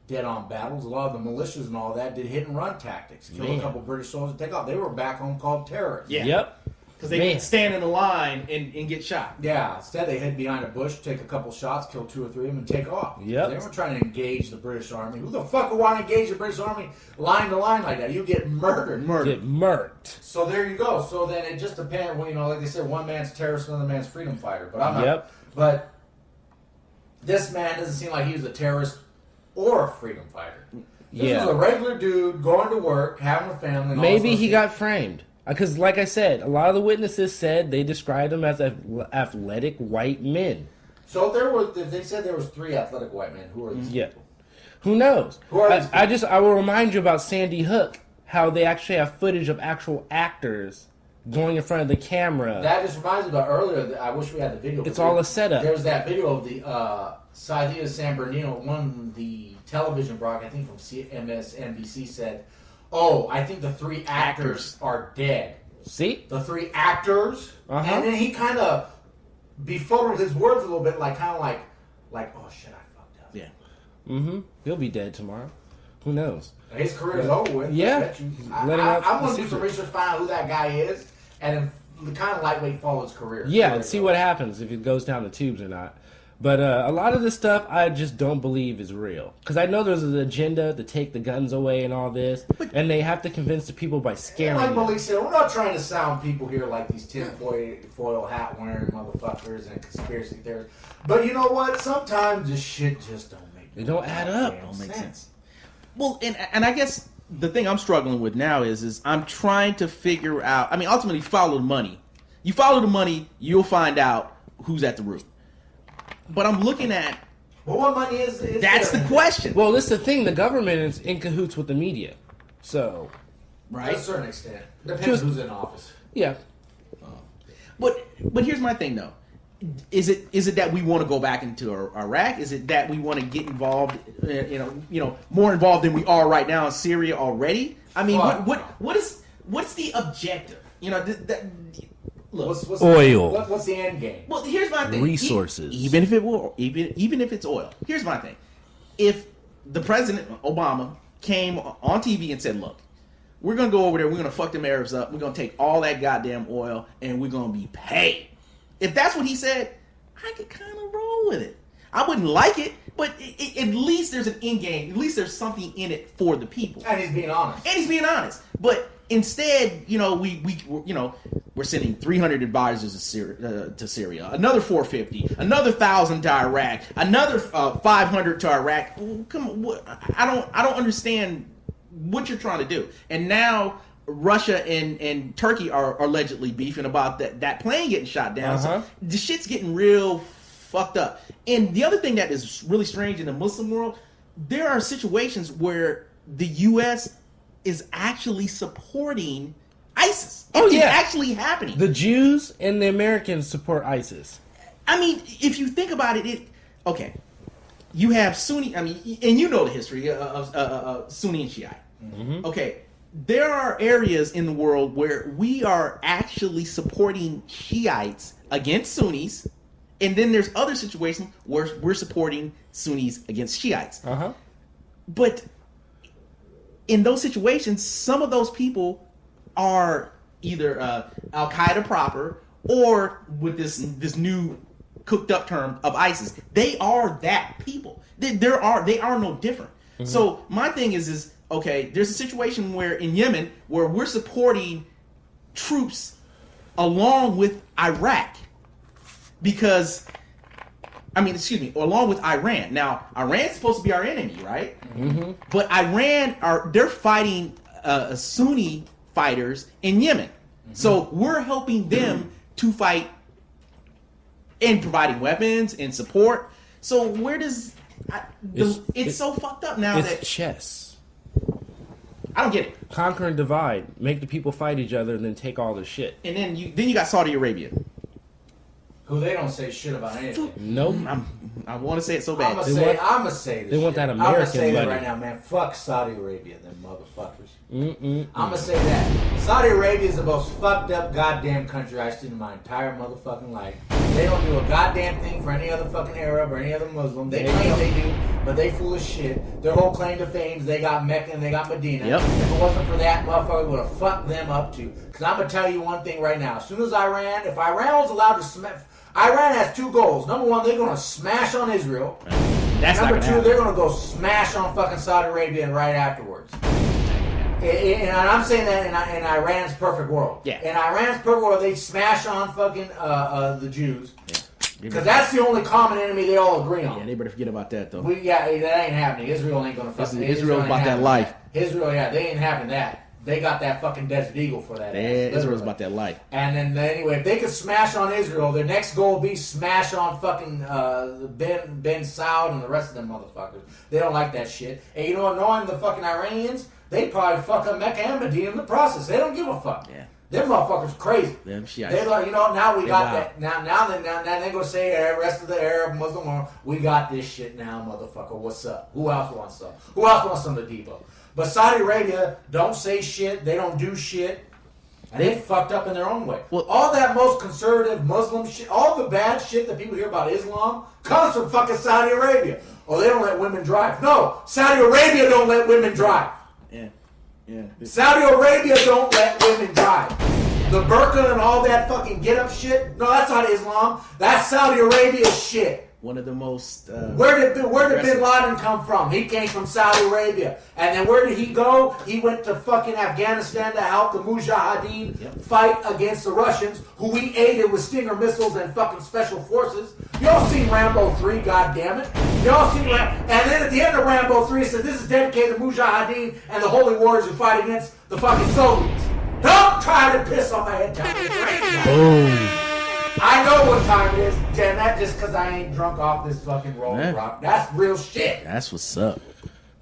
dead on battles. A lot of the militias and all that did hit and run tactics. Kill a couple British soldiers, take off. They were back home called terrorists. Yeah. Yep. Because they didn't stand in the line and get shot. Yeah. Instead, they hid behind a bush, take a couple shots, kill 2 or 3 of them, and take off. Yep. They weren't trying to engage the British Army. Who the fuck would want to engage the British Army line to line like that? You get murdered. Get murked. So there you go. So then it just depends. Well, like they said, one man's terrorist, another man's freedom fighter. But I'm not. Yep. But this man doesn't seem like he was a terrorist or a freedom fighter. This was a regular dude going to work, having a family. And maybe he got framed. Because, like I said, a lot of the witnesses said they described them as athletic white men. So they said there was 3 athletic white men. Who are these people? Who knows? Who are these people? I will remind you about Sandy Hook, how they actually have footage of actual actors going in front of the camera. That just reminds me about earlier. I wish we had the video. It's all a setup. There's that video of the Sadia San Bernardino, one the television broadcast, I think from MSNBC said, "Oh, I think the 3 actors are dead." See? The 3 actors. Uh-huh. And then he kind of befuddled his words a little bit, like, oh shit, I fucked up. Yeah. Mm-hmm. He'll be dead tomorrow. Who knows? His career's over with. Yeah. I want to do some research, find out who that guy is, and then kind of lightweight follow his career. Yeah, and see what happens, if it goes down the tubes or not. But a lot of this stuff I just don't believe is real. Because I know there's an agenda to take the guns away and all this. And they have to convince the people by scaring them. Like Malik said, we're not trying to sound people here like these tinfoil hat wearing motherfuckers and conspiracy theorists. But you know what? Sometimes this shit just don't make sense. It don't add up. It don't make sense. Well, and I guess the thing I'm struggling with now is I'm trying to figure out. I mean, ultimately, follow the money. You follow the money, you'll find out who's at the root. But I'm looking at... Well, what money is that's the question. Well, this is the thing. The government is in cahoots with the media. So... Right? To a certain extent. Depends who's in office. Yeah. But here's my thing, though. Is it that we want to go back into Iraq? Is it that we want to get involved, more involved than we are right now in Syria already? I mean, what's the objective? Look, what's oil. What's the end game? Well, here's my thing. Resources. Even if it's oil. Here's my thing. If the president Obama came on TV and said, "Look, we're gonna go over there. We're gonna fuck them Arabs up. We're gonna take all that goddamn oil, and we're gonna be paid." If that's what he said, I could kind of roll with it. I wouldn't like it, but at least there's an end game. At least there's something in it for the people. And he's being honest. But instead, we're sending 300 advisors to Syria, another 450, another 1,000 to Iraq, another 500 to Iraq. Come on, I don't understand what you're trying to do. And now Russia and Turkey are allegedly beefing about that plane getting shot down. Uh-huh. So the shit's getting real fucked up. And the other thing that is really strange in the Muslim world, there are situations where the U.S. is actually supporting ISIS. It's actually happening. The Jews and the Americans support ISIS. I mean, if you think about it, okay. You have Sunni, and you know the history of Sunni and Shiite. Mm-hmm. Okay, there are areas in the world where we are actually supporting Shiites against Sunnis, and then there's other situations where we're supporting Sunnis against Shiites. Uh-huh. But in those situations, some of those people are either Al-Qaeda proper or with this new cooked up term of ISIS. They are that people. They are no different. Mm-hmm. So my thing is okay, there's a situation where in Yemen where we're supporting troops along with Iraq because along with Iran. Now, Iran's supposed to be our enemy, right? Mm-hmm. But they're fighting Sunni fighters in Yemen. Mm-hmm. So we're helping them to fight and providing weapons and support. So where does it's so fucked up now it's that chess. I don't get it. Conquer and divide, make the people fight each other, and then take all the shit. And then you got Saudi Arabia, who they don't say shit about anything. Nope. I want to say it so bad. I'm gonna say this. They want that American I'm gonna say money that right now, man. Fuck Saudi Arabia, them motherfuckers. I'm gonna say that Saudi Arabia is the most fucked up goddamn country I've seen in my entire motherfucking life. They don't do a goddamn thing for any other fucking Arab or any other Muslim. They claim they do, but they full of shit. Their whole claim to fame is they got Mecca and they got Medina. Yep. If it wasn't for that, motherfucker would have fucked them up too. Because I'm gonna tell you one thing right now. As soon as if Iran was allowed to smash, Iran has two goals. Number one, they're gonna smash on Israel. That's Number not two, happen. they're gonna go smash on fucking Saudi Arabia right afterwards. And I'm saying that in Iran's perfect world. Yeah. In Iran's perfect world, they smash on fucking the Jews. Because that's the only common enemy they all agree on. Yeah, they better forget about that though. That ain't happening. Israel ain't gonna fucking. Israel about that life. Israel, they ain't having that. They got that fucking Desert Eagle for that. Israel's about that life. And then anyway, if they could smash on Israel, their next goal would be smash on fucking Ben Saud and the rest of them motherfuckers. They don't like that shit. And you know what? Knowing the fucking Iranians, they'd probably fuck up Mecca and Medina in the process. They don't give a fuck. Yeah. Them motherfuckers crazy. Them Shiites. They're like, now we got wild. that. Now they're gonna say the rest of the Arab Muslim world, we got this shit now, motherfucker. What's up? Who else wants some? Who else wants some of the Debo? But Saudi Arabia don't say shit. They don't do shit. And they fucked up in their own way. Well, all that most conservative Muslim shit, all the bad shit that people hear about Islam comes from fucking Saudi Arabia. Oh, they don't let women drive. No, Saudi Arabia don't let women drive. Yeah. Saudi Arabia don't let women drive. The burqa and all that fucking get up shit. No, that's not Islam. That's Saudi Arabia shit. One of the most. Where did Bin Laden come from? He came from Saudi Arabia. And then where did he go? He went to fucking Afghanistan to help the Mujahideen fight against the Russians, who we aided with Stinger missiles and fucking special forces. Y'all seen Rambo 3, goddammit. Y'all seen Rambo. And then at the end of Rambo 3, it says this is dedicated to Mujahideen and the holy warriors who fight against the fucking Soviets. Don't try to piss on my head down. Boom. I know what time it is, Jen. That's just because I ain't drunk off this fucking rolling rock. That's real shit. That's what's up.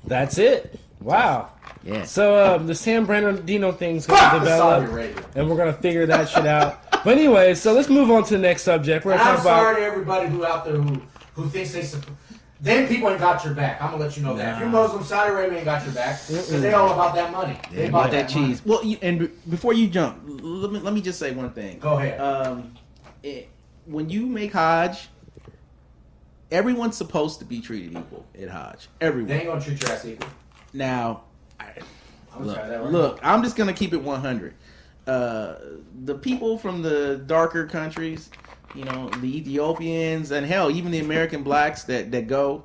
That's it. Wow. Yeah. So the San Bernardino thing's going to develop, and we're going to figure that shit out. But anyway, so let's move on to the next subject. We're I'm sorry to everybody who out there who thinks they support. Them people ain't got your back. I'm going to let you know that. If you're Muslim, Saudi Arabia ain't got your back. Because they all about that money. They about that cheese. Well, and before you jump, let me just say one thing. Go ahead. When you make Hajj, everyone's supposed to be treated equal at Hajj. Everyone. They ain't going to treat your ass equal. Now, look, I'm just going to keep it 100. The people from the darker countries, the Ethiopians, and hell, even the American blacks that go,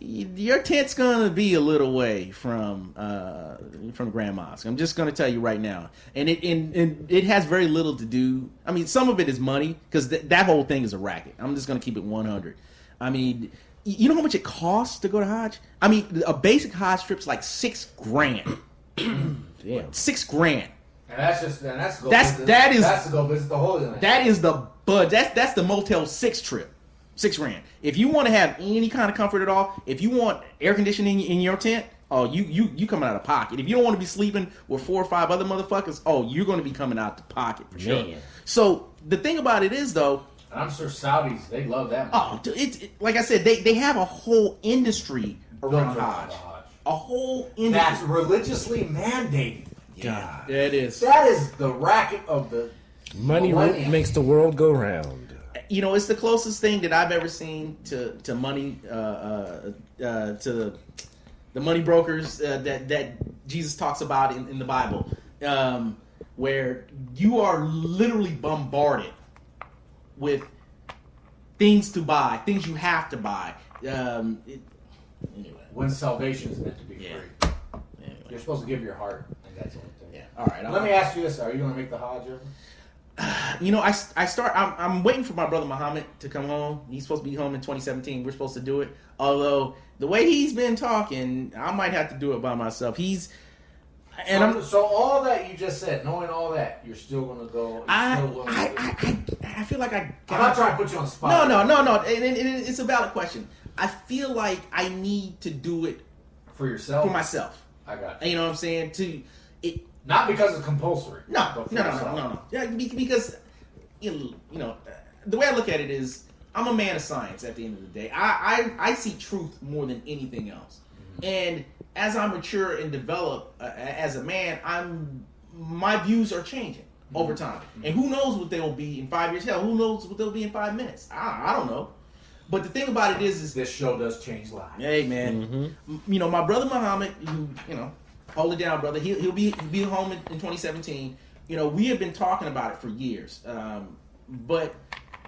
your tent's gonna be a little way from Grand Mosque. I'm just gonna tell you right now, and it has very little to do. I mean, some of it is money because that whole thing is a racket. I'm just gonna keep it 100. I mean, you know how much it costs to go to Hajj? I mean, a basic Hajj trip's like $6,000. Damn, $6,000. And that's to go visit the Holy Land. That is that's the Motel 6 trip. $6,000. If you want to have any kind of comfort at all, if you want air conditioning in your tent, oh, you coming out of pocket. If you don't want to be sleeping with 4 or 5 other motherfuckers, oh, you're going to be coming out of pocket for sure. Man. So the thing about it is, though, and I'm sure Saudis, they love that. Oh, like I said, they have a whole industry around Hajj. A whole industry that's religiously mandated. God, yeah, it is. That is the racket of the money makes the world go round. You know, it's the closest thing that I've ever seen to money, to the money brokers that Jesus talks about in the Bible, where you are literally bombarded with things to buy, things you have to buy. Anyway. When salvation is meant to be free. Anyway. You're supposed to give your heart, and that's the only thing. Yeah. All right. Let me ask you this: are you going to make the Hajj ever? You know, I'm waiting for my brother Muhammad to come home. He's supposed to be home in 2017. We're supposed to do it. Although the way he's been talking, I might have to do it by myself. So all that you just said, knowing all that, you're still going to go. I feel like I'm not trying to put you on the spot. No. It's a valid question. I feel like I need to do it for yourself. For myself. I got you. You know what I'm saying? Not because it's compulsory. No. Yeah, because you know, the way I look at it is, I'm a man of science. At the end of the day, I see truth more than anything else. Mm-hmm. And as I mature and develop as a man, my views are changing over time. Mm-hmm. And who knows what they'll be in 5 years? Hell, who knows what they'll be in 5 minutes? I don't know. But the thing about it is this show does change lives. Hey, man. Mm-hmm. You know, my brother Muhammad, who, you know, hold it down, brother. He'll be home in 2017. You know, we have been talking about it for years. But,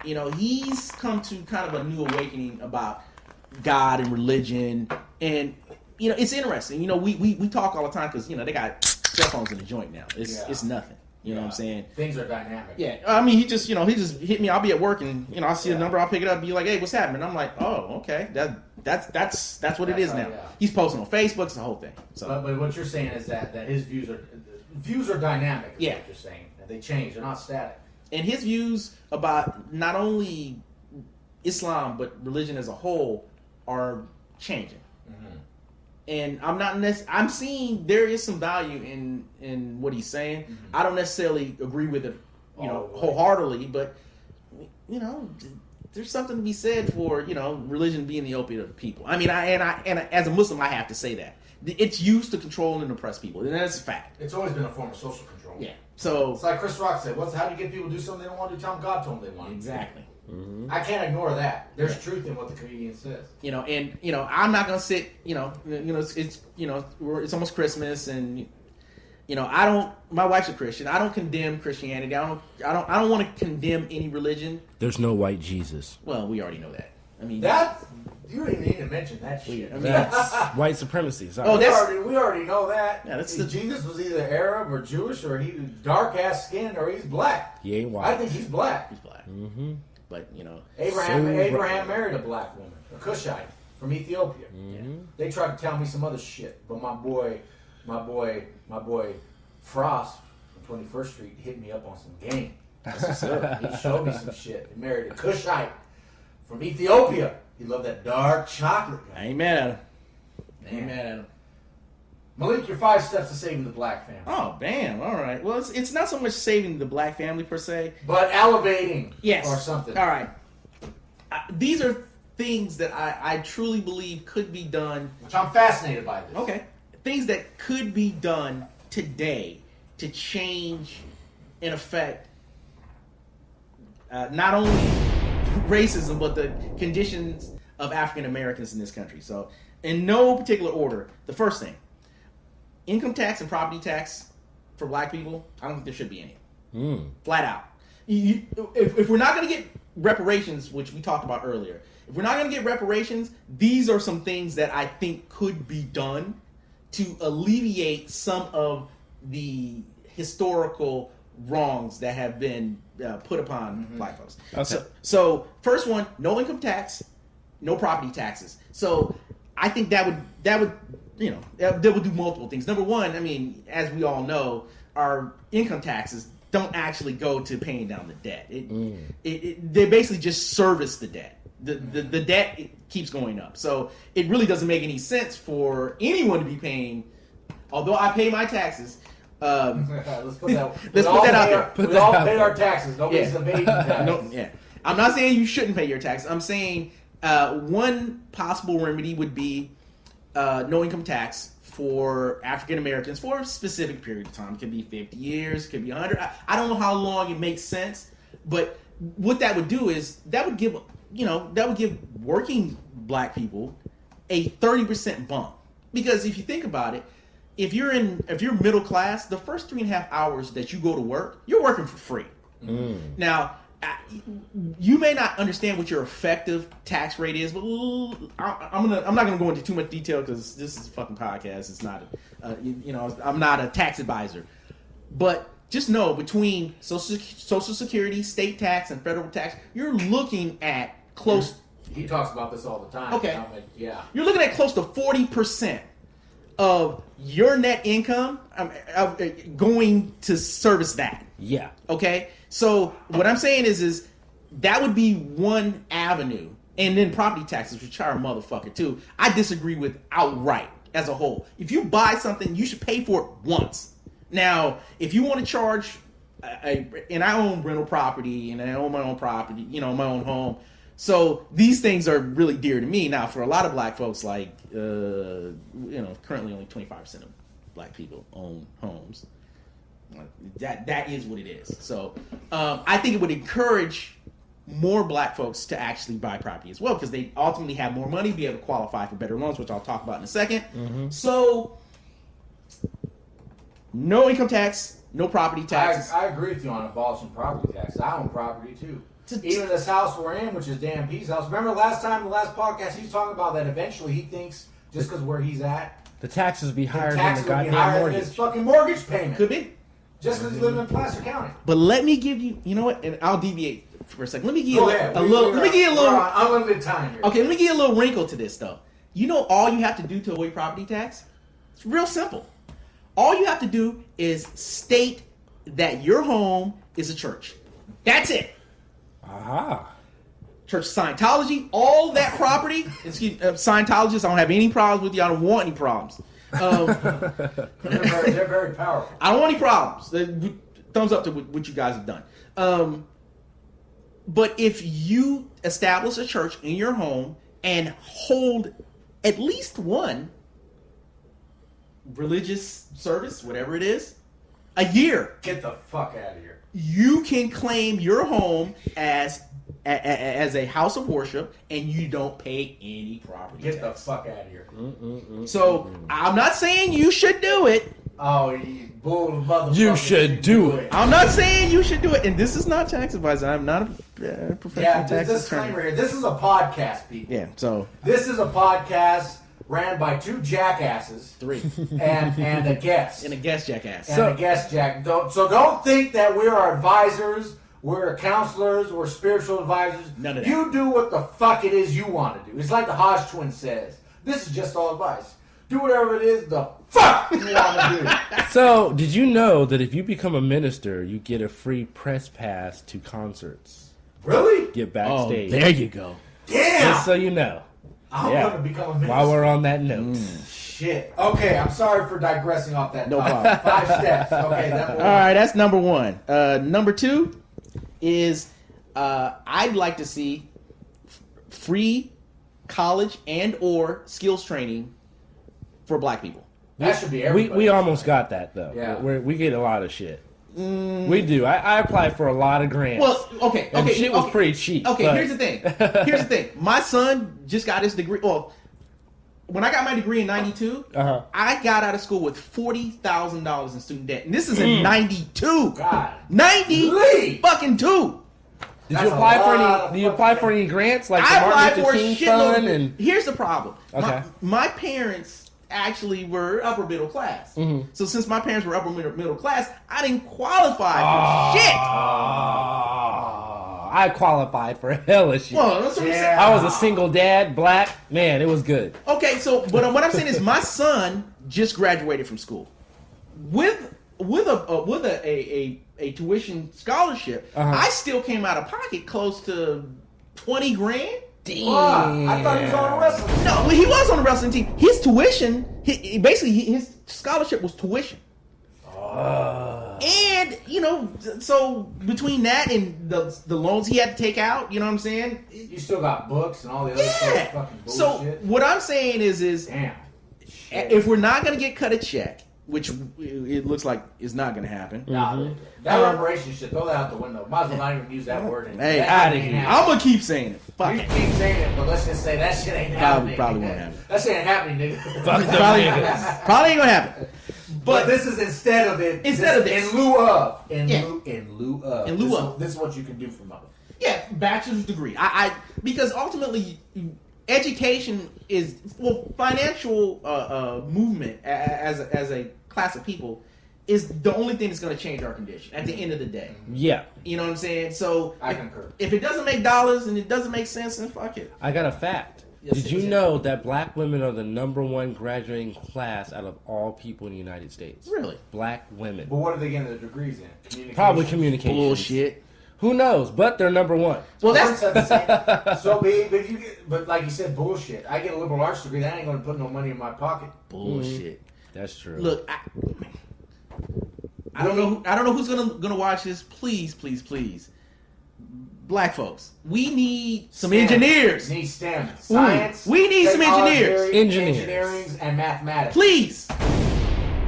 you know, he's come to kind of a new awakening about God and religion. And, you know, it's interesting. You know, we talk all the time because, you know, they got cell phones in the joint now. It's nothing. You know what I'm saying? Things are dynamic. Yeah. I mean, he just hit me. I'll be at work and, you know, I'll see a number. I'll pick it up and be like, hey, what's happening? I'm like, oh, okay. That's what it is now. Yeah. He's posting on Facebook. It's the whole thing. So, but what you're saying is that his views are dynamic. Is what you're saying. They change. They're not static. And his views about not only Islam but religion as a whole are changing. Mm-hmm. And I'm seeing there is some value in what he's saying. Mm-hmm. I don't necessarily agree with it, you know, wholeheartedly, but you know, there's something to be said for, you know, religion being the opiate of the people. I mean, and as a Muslim, I have to say that it's used to control and oppress people, and that's a fact. It's always been a form of social control. Yeah. So it's like Chris Rock said, how do you get people to do something they don't want to do? Tell them God told them they want. Exactly. Mm-hmm. I can't ignore that. There's truth in what the comedian says. You know, and you know, I'm not gonna sit. You know, it's almost Christmas, and you know, my wife's a Christian. I don't condemn Christianity. I don't want to condemn any religion. There's no white Jesus. Well, we already know that. I mean, you don't even need to mention that shit. I mean, that's white supremacy. Sorry. Oh, we already know that. Yeah, Jesus was either Arab or Jewish, or he was dark ass skin, or he's black. He ain't white. I think he's black. He's black. Mm-hmm. But you know, Abraham married a black woman, a Cushite from Ethiopia. Mm-hmm. They tried to tell me some other shit, but my boy Frost from 21st Street hit me up on some game. He showed me some shit. He married a Cushite from Ethiopia. He loved that dark chocolate guy. I ain't mad at him. I ain't mad at him. Malik, your 5 steps to saving the black family. Oh, damn. All right. Well, it's not so much saving the black family per se, but elevating. Yes. Or something. All right. These are things that I truly believe could be done. Which I'm fascinated by this. Okay. Things that could be done today to change and affect not only racism but the conditions of African Americans in this country. So, in no particular order, the first thing, income tax and property tax for black people, I don't think there should be any. Flat out. If we're not going to get reparations, which we talked about earlier, if we're not going to get reparations, these are some things that I think could be done to alleviate some of the historical wrongs that have been put upon black folks. Okay. So first one, no income tax, no property taxes. So I think that would you know, that would do multiple things. Number one, I mean, as we all know, our income taxes don't actually go to paying down the debt. They basically just service the debt. The debt keeps going up. So it really doesn't make any sense for anyone to be paying. Although I pay my taxes. Let's put that out there. We all pay our taxes. Nobody's evading taxes. No, I'm not saying you shouldn't pay your taxes. I'm saying one possible remedy would be no income tax for African Americans for a specific period of time. It could be 50 years, it could be 100. I don't know how long it makes sense, but what that would do is that would give working black people a 30% bump. Because if you think about it, if you're middle class, the first 3.5 hours that you go to work, you're working for free. Now, you may not understand what your effective tax rate is, but I'm not gonna go into too much detail because this is a fucking podcast. It's not, I'm not a tax advisor, but just know between Social Security, state tax, and federal tax, you're looking at close. He talks about this all the time. Okay, you're looking at close to 40% of your net income going to service that. Yeah. Okay. So what I'm saying is that would be one avenue, and then property taxes, which are a motherfucker too. I disagree with outright as a whole. If you buy something, you should pay for it once. Now, if you want to charge, and I own rental property, and I own my own property, my own home. So these things are really dear to me. Now, for a lot of black folks, like currently only 25% of black people own homes. That is what it is. So I think it would encourage more black folks to actually buy property as well, because they ultimately have more money, be able to qualify for better loans, which I'll talk about in a second. Mm-hmm. So no income tax, no property taxes. I agree with you on abolishing property taxes. I own property too. Even this house we're in, which is Dan P's house. Remember the last podcast, he was talking about that eventually he thinks just because where he's at, the taxes would be higher than the goddamn mortgage. His fucking mortgage payment. Could be. Just because he's living in Placer County. But let me give you, you know what? And I'll deviate for a second. Let me give you a little unlimited time here. Okay, let me give you a little wrinkle to this though. You know, all you have to do to avoid property tax? It's real simple. All you have to do is state that your home is a church. That's it. Aha. Church Scientology, all that property. Scientologists, I don't have any problems with you. I don't want any problems. They're very powerful. I don't want any problems. Thumbs up to what you guys have done. But if you establish a church in your home and hold at least one religious service, whatever it is, a year, get the fuck out of here. You can claim your home as a house of worship, and you don't pay any property tax. Get the fuck out of here. So I'm not saying you should do it. Oh, you bull motherfucker! You should do it. I'm not saying you should do it, and this is not tax advisor. I'm not a professional tax attorney. Disclaimer here. This is a podcast, people. Yeah. So this is a podcast ran by two jackasses, 3, and a guest, and a guest jackass, and a guest jack. Don't think that we're advisors. We're counselors or spiritual advisors. None of that. You do what the fuck it is you want to do. It's like the Hodge twin says. This is just all advice. Do whatever it is the fuck you want to do. So, did you know that if you become a minister, you get a free press pass to concerts? Really? Get backstage. Oh, there you go. Damn. Just so you know. I'm going to become a minister. While we're on that note. Shit. Okay, I'm sorry for digressing off that. No problem. 5 steps. Okay, all right, that's number 1. Number 2 is I'd like to see free college and or skills training for black people. That should be everybody. We almost got that though. Yeah. We get a lot of shit. We do. I applied for a lot of grants. Well, okay. And shit was pretty cheap. Okay, but... here's the thing. My son just got his degree. Well, when I got my degree in 92, I got out of school with $40,000 in student debt. And this is in 92. God. 90 fucking 2. Did you apply for any grants like the Martin Luther King Fund? And here's the problem. Okay. My parents actually were upper middle class. Mm-hmm. So since my parents were upper middle class, I didn't qualify for shit. I qualified for hella shit. Well, that's what I'm saying. I was a single dad, black. Man, it was good. Okay, so what I'm saying is my son just graduated from school. With with a tuition scholarship, I still came out of pocket close to $20,000. Damn. I thought he was on a wrestling. No, he was on the wrestling team. His tuition, his scholarship was tuition. And so between that and the loans he had to take out, you know what I'm saying? You still got books and all the other stuff. Fucking bullshit. So what I'm saying is damn. If we're not gonna get cut a check, which it looks like is not gonna happen. Nah, that reparation shit, throw that out the window. Might as well not even use that word anymore. Hey, out of here. I'm gonna keep saying it. Fuck you keep saying it, but let's just say that shit ain't happening. Probably won't happen. That shit ain't happening, nigga. Probably ain't gonna happen. But this is instead of it. Instead of this. In lieu of. In lieu of. This is what you can do for mother. Yeah, bachelor's degree. I because ultimately education is financial movement as a class of people is the only thing that's going to change our condition at the end of the day. Yeah. You know what I'm saying? So I concur. If it doesn't make dollars and it doesn't make sense, then fuck it. I got a fact. Yes, Did you know that black women are the #1 graduating class out of all people in the United States? Really? Black women. But what are they getting their degrees in? Probably communication. Bullshit. Who knows? But they're #1. Well, that's but like you said, bullshit. I get a liberal arts degree. That ain't going to put no money in my pocket. Bullshit. That's true. Look, I don't know who's gonna watch this. Please. Black folks, we need some engineers. We need STEM. Science. We need some engineers. Engineering and mathematics. Please.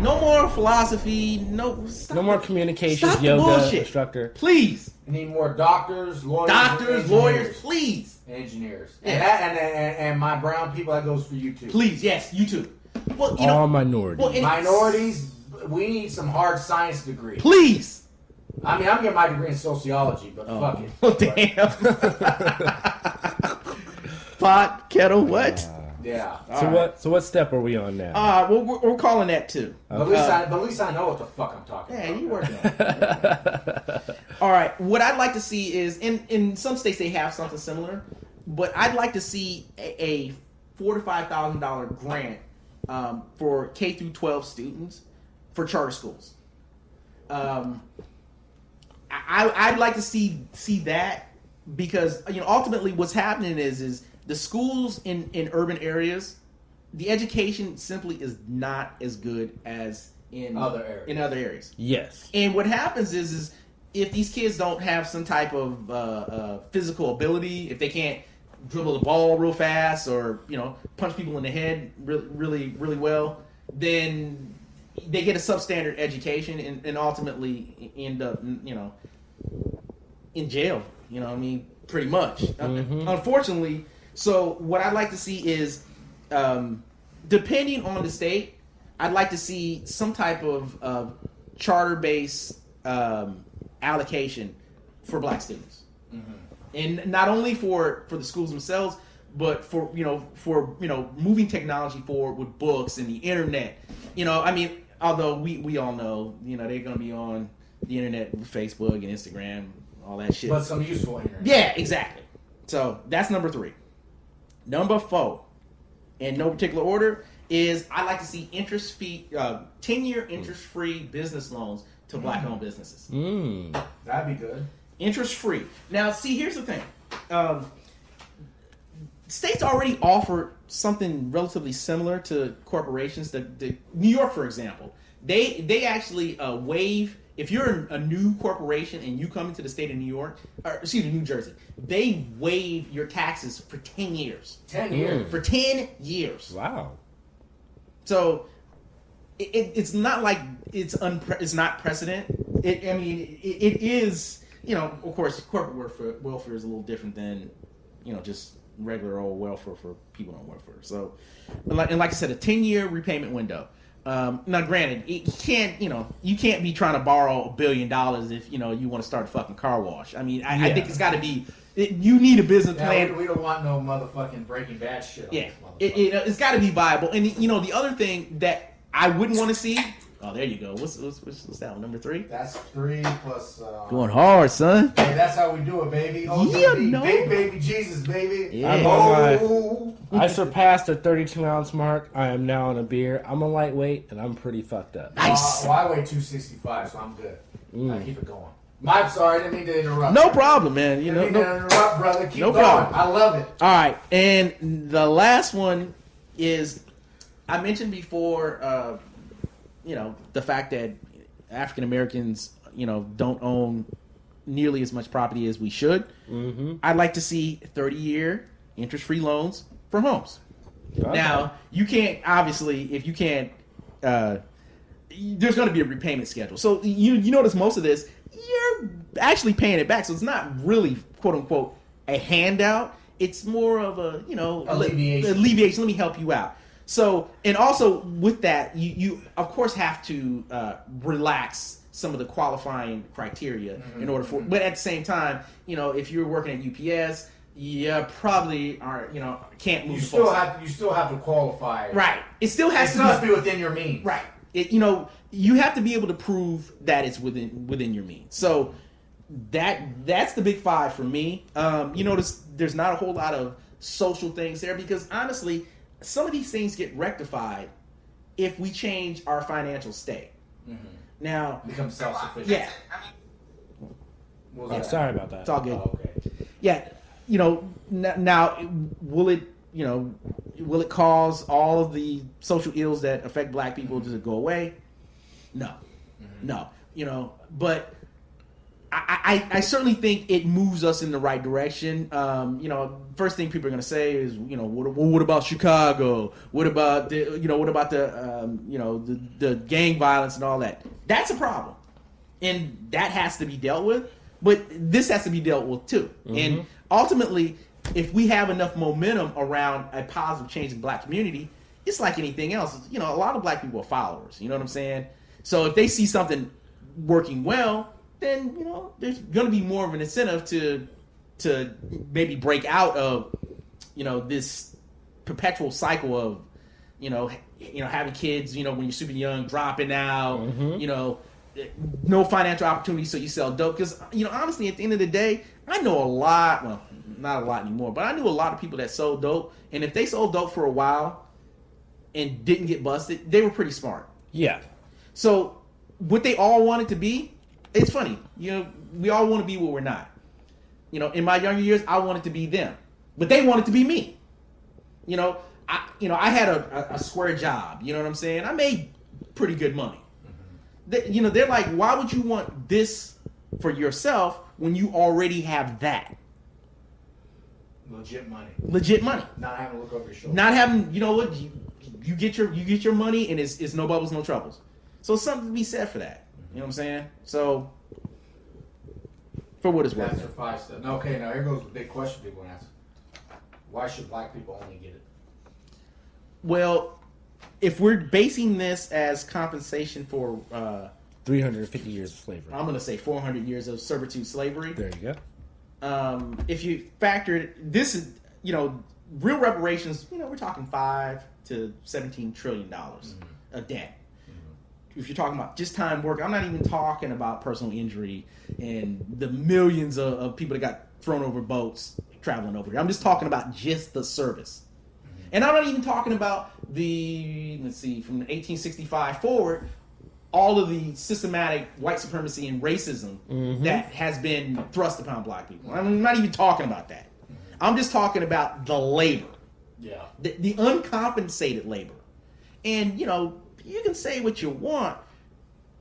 No more philosophy. No more communications. Stop Yoga the bullshit. instructor. Please. We need more doctors, lawyers, please. Engineers. Yes. And my brown people, that goes for you too. Please, yes, you too. Well, all minorities. Minorities, we need some hard science degrees. Please. I mean, I'm getting my degree in sociology, but fuck it. Oh, damn. Pot, kettle, what? Yeah. So what step are we on now? We're calling that too. Okay. But at least I know what the fuck I'm talking about. Yeah, you working on it. All right. What I'd like to see is, in some states they have something similar, but I'd like to see a $4,000 to $5,000 grant for K through 12 students for charter schools. I'd like to see that because ultimately what's happening is the schools in urban areas, the education simply is not as good as in other areas. Yes. And what happens is if these kids don't have some type of physical ability, if they can't dribble the ball real fast or punch people in the head really well, then they get a substandard education and ultimately end up in jail. You know what I mean? Pretty much. Mm-hmm. Unfortunately. So what I'd like to see is, depending on the state, I'd like to see some type of charter-based allocation for black students, and not only for the schools themselves, but for moving technology forward with books and the internet. I mean, although we all know they're going to be on the internet with Facebook and Instagram, all that shit. But some useful internet. Yeah, exactly. So that's number 3. Number 4, in no particular order, is I like to see 10-year interest-free business loans to black-owned businesses. That'd be good. Interest-free. Now, see, here's the thing. States already offer something relatively similar to corporations. The New York, for example, they actually waive. If you're a new corporation and you come into the state of New Jersey, they waive your taxes for 10 years. 10 years? For 10 years. Wow. So it's not like it's not precedent. It is, of course, corporate welfare is a little different than, just regular old welfare for people on welfare. So, and like I said, a 10-year repayment window. Now, granted, you can't be trying to borrow $1 billion if you want to start a fucking car wash. I mean, I think it's got to be. You need a business plan. We don't want no motherfucking Breaking Bad shit. Yeah, it's got to be viable. And the other thing that I wouldn't want to see, Oh, there you go. What's that one? Number 3? That's 3 plus. Going hard, son. Hey, that's how we do it, baby. Big baby Jesus, baby. Yeah. I surpassed the 32-ounce mark. I am now on a beer. I'm a lightweight, and I'm pretty fucked up. Nice. I weigh 265, so I'm good. I keep it going. I'm sorry, I didn't mean to interrupt. No problem, man. You know, to interrupt, brother. Keep going. Problem. I love it. All right, and the last one is I mentioned before. The fact that African Americans, don't own nearly as much property as we should. Mm-hmm. I'd like to see 30-year interest-free loans for homes. Okay. Now, you can't, obviously, if you can't, there's going to be a repayment schedule. So you notice most of this, you're actually paying it back. So it's not really, quote-unquote, a handout. It's more of a, alleviation. Let me help you out. So, and also with that, you of course have to relax some of the qualifying criteria in order for. But at the same time, if you're working at UPS, you probably are, can't move. You still have to qualify. Right. It still has to be within your means. Right. You have to be able to prove that it's within your means. So that's the big 5 for me. You notice there's not a whole lot of social things there because honestly, some of these things get rectified if we change our financial state. Mm-hmm. Now, become self-sufficient. Yeah. Sorry about that. It's all good. Oh, okay. Yeah. Now, will it cause all of the social ills that affect black people to go away? No. Mm-hmm. No. But I certainly think it moves us in the right direction. First thing people are going to say is, what about Chicago? What about the gang violence and all that? That's a problem, and that has to be dealt with. But this has to be dealt with too. Mm-hmm. And ultimately, if we have enough momentum around a positive change in the black community, it's like anything else. A lot of black people are followers. You know what I'm saying? So if they see something working well, then there's going to be more of an incentive to maybe break out of this perpetual cycle of having kids when you're super young, dropping out, no financial opportunity, so you sell dope. Because honestly, at the end of the day, I know a lot. Well, not a lot anymore, but I knew a lot of people that sold dope, and if they sold dope for a while and didn't get busted, they were pretty smart. Yeah. So what they all wanted to be. It's funny, we all want to be what we're not. In my younger years, I wanted to be them, but they wanted to be me. I had a square job. You know what I'm saying? I made pretty good money. Mm-hmm. They're like, why would you want this for yourself when you already have that? Legit money. Not having to look over your shoulder. Not having, you get your money and it's no bubbles, no troubles. So something to be said for that. You know what I'm saying? So, for what it's worth. That's your 5 steps. Okay, now here goes the big question people ask. Why should black people only get it? Well, if we're basing this as compensation for 350 years of slavery, I'm going to say 400 years of servitude slavery. There you go. If you factor this is, real reparations, we're talking $5 to $17 trillion of debt. If you're talking about just time work, I'm not even talking about personal injury and the millions of people that got thrown over boats traveling over here. I'm just talking about just the service. And I'm not even talking about from 1865 forward, all of the systematic white supremacy and racism that has been thrust upon black people. I'm not even talking about that. I'm just talking about the labor. Yeah. The uncompensated labor. And, you can say what you want.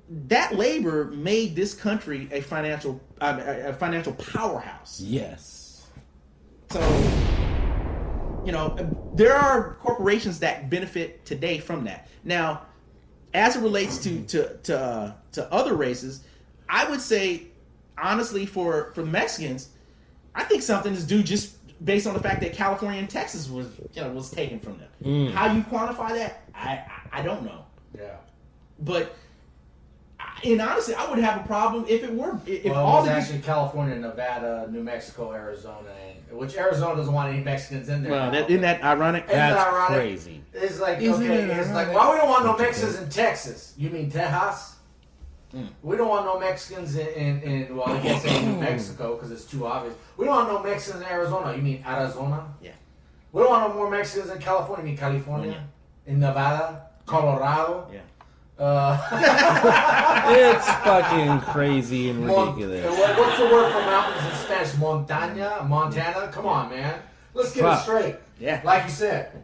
That labor made this country a financial powerhouse. Yes. So, there are corporations that benefit today from that. Now, as it relates to other races, I would say, honestly, for the Mexicans, I think something is due just based on the fact that California and Texas was taken from them. How you quantify that, I don't know. Yeah. But And honestly, I would have a problem if it were. If well, all it was the actually California, Nevada, New Mexico, Arizona, which Arizona doesn't want any Mexicans in there. Well, isn't that ironic? That's crazy. It's like, Isn't okay, it it's like, ironic? why we don't want no Mexicans in Texas? You mean Tejas? We don't want no Mexicans in well, I guess in New Mexico because it's too obvious. We don't want no Mexicans in Arizona. You mean Arizona? Yeah. We don't want no more Mexicans in California. You mean California? In Nevada? Colorado? Yeah. It's fucking crazy and ridiculous. What's the word for mountains in Spanish? Montaña? Montana? Come on, man. Let's get it straight. Yeah. Like you said.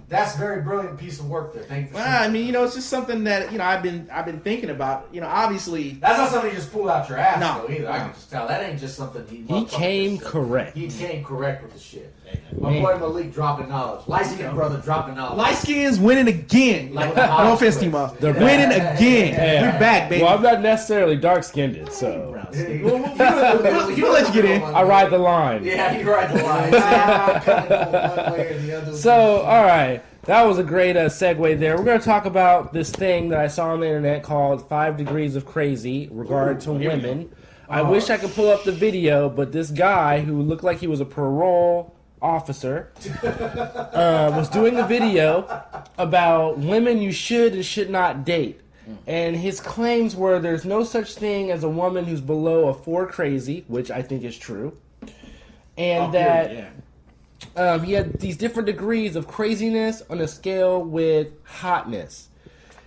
That's a very brilliant piece of work there. Thank you. Well, I mean, it's just something that I've been thinking about. Obviously, that's not something you just pulled out your ass, No. though, either. I can just tell. That ain't just something He came correct. He came correct with the shit. My boy Malik dropping knowledge. Light-skinned brother dropping knowledge. light skins winning again. Like No offense, Djtmos. They're winning again. Yeah. We're back, baby. Well, I'm not necessarily dark-skinned, so We'll let you get in. I ride the line. Yeah, you ride the line. One way or the other. So, all right. That was a great segue there. We're going to talk about this thing that I saw on the internet called 5 Degrees of Crazy regard to women. I wish I could pull up the video, but this guy who looked like he was a parole officer was doing a video about women you should and should not date. And his claims were there's no such thing as a woman who's below a 4 crazy, which I think is true. And he had these different degrees of craziness on a scale with hotness.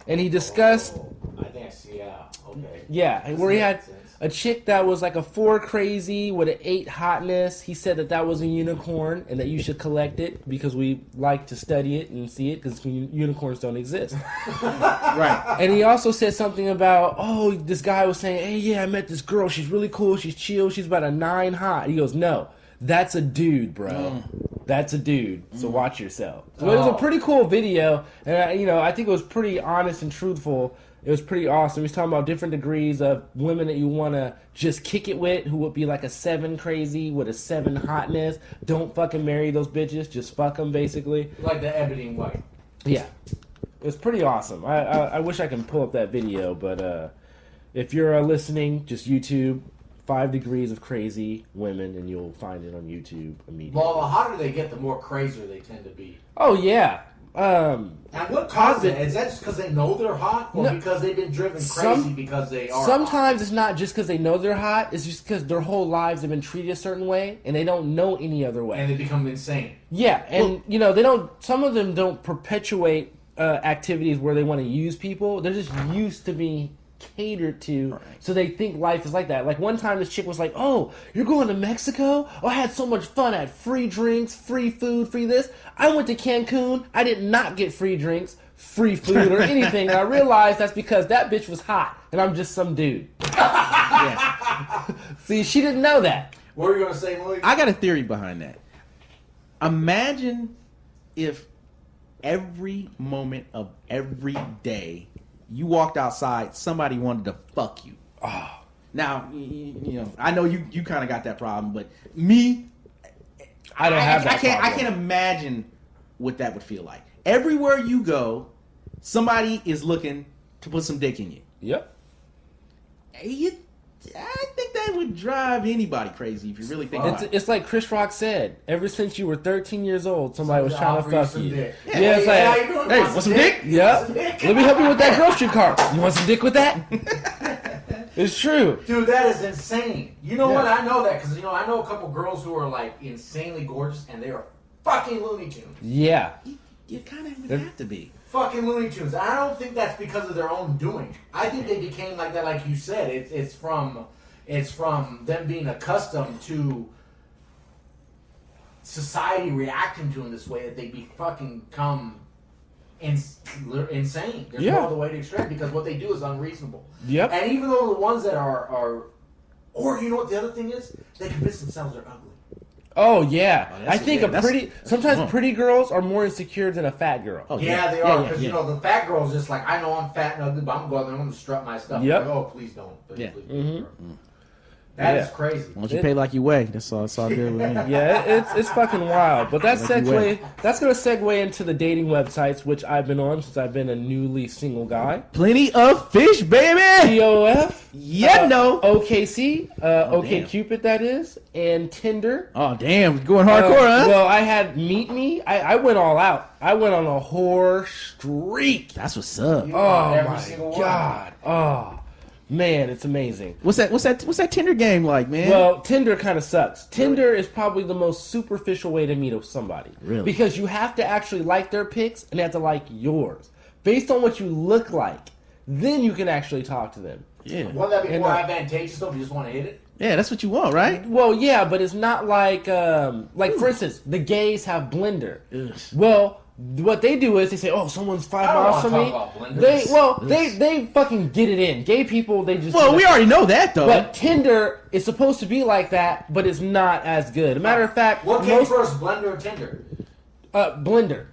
And he discussed... I think I see, okay. Yeah, where he had a chick that was like a 4 crazy with an 8 hotness. He said that was a unicorn and that you should collect it because we like to study it and see it because unicorns don't exist. Right. And he also said something about, this guy was saying, hey, yeah, I met this girl. She's really cool. She's chill. She's about a 9 hot. He goes, no. That's a dude, bro. That's a dude. So watch yourself. So it was a pretty cool video, and I think it was pretty honest and truthful. It was pretty awesome. He's talking about different degrees of women that you want to just kick it with, who would be like a 7 crazy with a 7 hotness. Don't fucking marry those bitches. Just fuck them, basically. Like the ebony and white. Yeah. It was pretty awesome. I wish I could pull up that video, but if you're listening, just YouTube 5 Degrees of Crazy Women, and you'll find it on YouTube immediately. Well, the hotter they get, the more crazier they tend to be. Oh, yeah. And what causes it? Is that just because they know they're hot, or because they've been driven crazy because they are Sometimes it's not just because they know they're hot. It's just because their whole lives have been treated a certain way, and they don't know any other way. And they become insane. Yeah, and they don't. Some of them don't perpetuate activities where they want to use people. They're just used to being catered to, so they think life is like that. Like one time this chick was like, oh, you're going to Mexico? Oh, I had so much fun. I had free drinks, free food, free this. I went to Cancun. I did not get free drinks, free food, or anything. And I realized that's because that bitch was hot and I'm just some dude. See, she didn't know that. What were you going to say, Malik? I got a theory behind that. Imagine if every moment of every day you walked outside, somebody wanted to fuck you. Oh. Now, I know you kind of got that problem, but me, I don't have that problem. I can't imagine what that would feel like. Everywhere you go, somebody is looking to put some dick in you. Yep. I think that would drive anybody crazy if you really think about it. It's like Chris Rock said, ever since you were 13 years old, somebody was trying to fuck you. Dick. Yeah, it's like, Hey, want some dick? Yep. Let me help you with that grocery cart. You want some dick with that? It's true. Dude, that is insane. You know what? I know that because, I know a couple girls who are, like, insanely gorgeous, and they are fucking Looney Tunes. Yeah. You kind of would have to be. Fucking Looney Tunes. I don't think that's because of their own doing. I think they became like that, like you said. It's from them being accustomed to society reacting to them this way that they become insane. There's no other way to extract because what they do is unreasonable. Yep. And even though the ones that are, or you know what the other thing is, they convince themselves they're ugly. Oh yeah, I think sometimes pretty girls are more insecure than a fat girl. Oh, yeah, they are because the fat girl's just like, I know I'm fat and ugly, but I'm going there, I'm going to strut my stuff. Yep. Like, oh, please don't. Please don't. That is crazy. Why don't you pay like you weigh? That's all good with me. Yeah, it's fucking wild. But that's Like that's going to segue into the dating websites, which I've been on since I've been a newly single guy. Plenty of fish, baby. POF, No. OKC, damn. Cupid, that is, and Tinder. Oh damn, going hardcore, huh? Well, I had Meet Me. I went all out. I went on a whore streak. That's what's up. Oh Every my single one. god. Oh man, it's amazing. What's that Tinder game like, man? Well, Tinder kind of sucks. Tinder is probably the most superficial way to meet somebody. Really? Because you have to actually like their pics and they have to like yours. Based on what you look like, then you can actually talk to them. Yeah. Wouldn't that be And, more advantageous though if you just want to hit it? Yeah, that's what you want, right? Well, yeah, but it's not like for instance, the gays have Blender. Ugh. Well, what they do is they say, "Oh, someone's 5 I don't miles from wanna me." talk about Blender. They fucking get it in. Gay people, they just. Well, we already know that though. But Tinder is supposed to be like that, but it's not as good. A matter of fact, What came first, Blender or Tinder? Blender.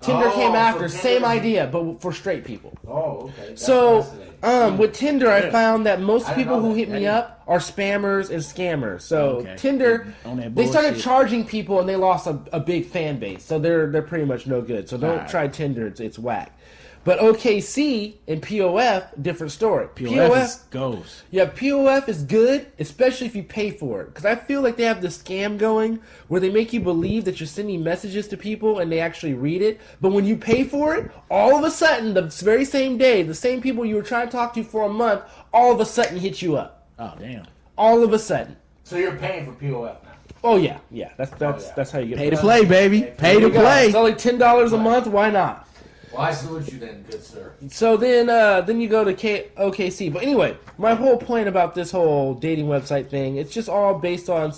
Tinder Oh, came so after, Tinder's- same idea, but for straight people. Oh, okay. That's So, fascinating. with Tinder, I found that most I didn't people know who that. hit me up are spammers and scammers. So Okay. Tinder, On that they started bullshit. charging people and they lost a big fan base. So they're pretty much no good. So don't Alright. try Tinder; it's whack. But OKC and POF, different story. POF goes. Yeah, POF is good, especially if you pay for it. Because I feel like they have this scam going where they make you believe that you're sending messages to people and they actually read it. But when you pay for it, all of a sudden, the very same day, the same people you were trying to talk to for a month, all of a sudden hit you up. Oh damn. All of a sudden. So you're paying for POF now. Oh yeah. That's yeah. that's how you get Pay to paid. play, baby. Pay to There you go. play. It's only $10 a month. Why not? Well, I salute you then, good sir. So then you go to OKC. But anyway, my whole point about this whole dating website thing, it's just all based on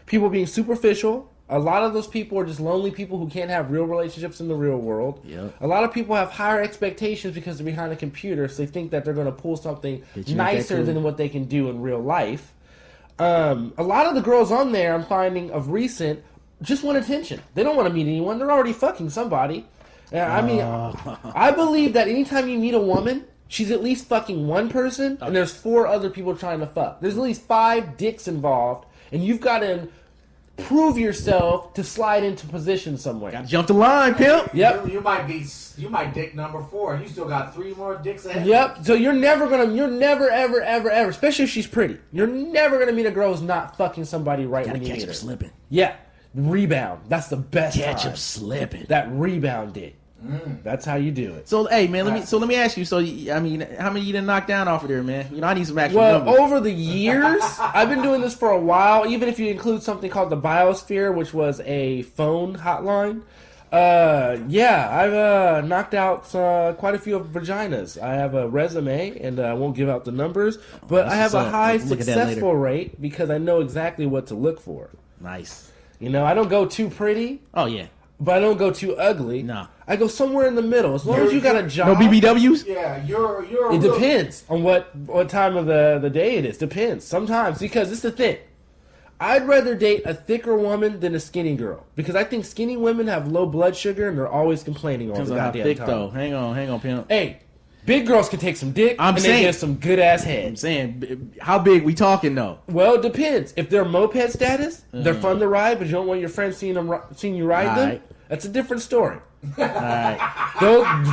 people being superficial. A lot of those people are just lonely people who can't have real relationships in the real world. Yep. A lot of people have higher expectations because they're behind a computer, so they think that they're going to pull something Bitch, you ain't that nicer cool. than what they can do in real life. A lot of the girls on there, I'm finding of recent, just want attention. They don't want to meet anyone. They're already fucking somebody. I mean, I believe that anytime you meet a woman, she's at least fucking one person, and there's 4 other people trying to fuck. There's at least 5 dicks involved, and you've got to prove yourself to slide into position somewhere. Gotta jump the line, pimp. Yep. You might dick number 4, and you still got 3 more dicks ahead. Yep. So you're never, ever, especially if she's pretty, you're never gonna meet a girl who's not fucking somebody right Gotta when you catch meet him her. slipping. Yeah. Rebound. That's the best Catch time. him slipping. That rebound dick. That's how you do it. So hey man, let me ask you. So I mean, how many you done knocked down off of there, man? You know, I need some actual Well, numbers. over the years, I've been doing this for a while. Even if you include something called the Biosphere, which was a phone hotline. I've knocked out quite a few of vaginas. I have a resume, and I won't give out the numbers, but I have that's a what's up. high We'll look at that later. successful rate because I know exactly what to look for. Nice. You know, I don't go too pretty, Oh yeah. but I don't go too ugly. No. I go somewhere in the middle. As long as you got a No job. BBWs. Yeah, you're. A It real- depends on what time of the day it is. Depends. Sometimes, because it's the thing. I'd rather date a thicker woman than a skinny girl. Because I think skinny women have low blood sugar and they're always complaining all Depends the on how goddamn thick time. though. Hang on, pimp. Hey, big girls can take some dick I'm and saying- they get some good ass I'm head. saying, how big we talking though? Well, it depends. If they're moped status, they're fun to ride, but you don't want your friends seeing you ride them. Alright. That's a different story. All right.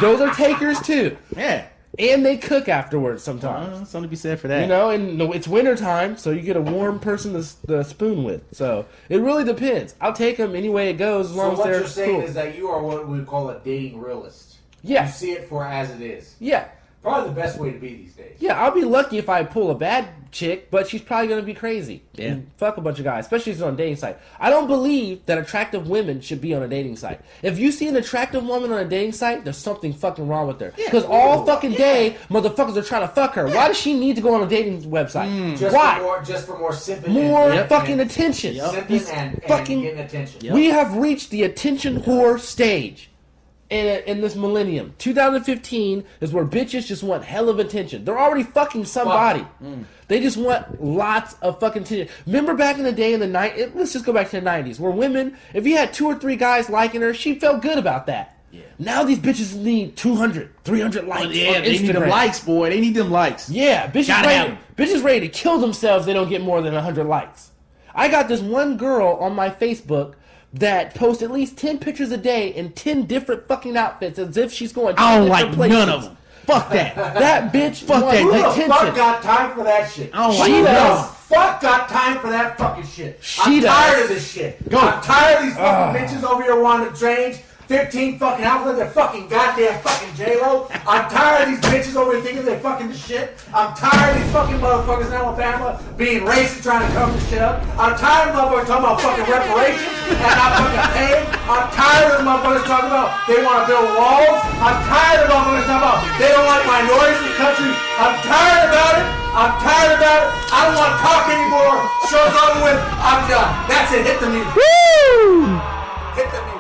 Those are takers too. Yeah. And they cook afterwards sometimes. Something to be said for that. You know, and it's wintertime, so you get a warm person to spoon with. So it really depends. I'll take them any way it goes as So long as what they're you're saying cool. is that you are what we call a dating realist. Yeah. You see it for as it is. Yeah. Probably the best way to be these days. Yeah, I'll be lucky if I pull a bad chick, but she's probably going to be crazy. Yeah. And fuck a bunch of guys, especially if it's on a dating site. I don't believe that attractive women should be on a dating site. If you see an attractive woman on a dating site, there's something fucking wrong with her. Because all fucking day, motherfuckers are trying to fuck her. Why does she need to go on a dating website? Why? Just for more simping. More and, fucking and, attention. Simping and fucking- getting attention. Yep. We have reached the attention whore stage in this millennium. 2015 is where bitches just want hell of attention. They're already fucking somebody. They just want lots of fucking attention. Remember back in the day in the night? Let's just go back to the 90s, where women, if you had 2 or 3 guys liking her, she felt good about that. Yeah. Now these bitches need 200, 300 likes on Instagram. They need them likes, boy. They need them likes. Yeah, bitches ready to kill themselves if they don't get more than 100 likes. I got this one girl on my Facebook that posts at least 10 pictures a day in 10 different fucking outfits as if she's going to I don't like places. none of them. Fuck that. That bitch Fuck that. Who the attention. fuck got time for that shit? I don't like Who none the of them. fuck got time for that fucking shit? She I'm does. tired of this shit. Go. I'm tired of these fucking bitches over here wanting to change 15 fucking outfits. They're fucking goddamn fucking J-Lo. I'm tired of these bitches over here thinking they're fucking the shit. I'm tired of these fucking motherfuckers in Alabama being racist trying to cover the shit up. I'm tired of motherfuckers talking about fucking reparations and not fucking paying. I'm tired of the motherfuckers talking about they want to build walls. I'm tired of motherfuckers talking about they don't like minorities in the country. I'm tired about it. I'm tired about it. I don't want to talk anymore. Show's over with. I'm done. That's it. Hit the music. Woo! Hit the music.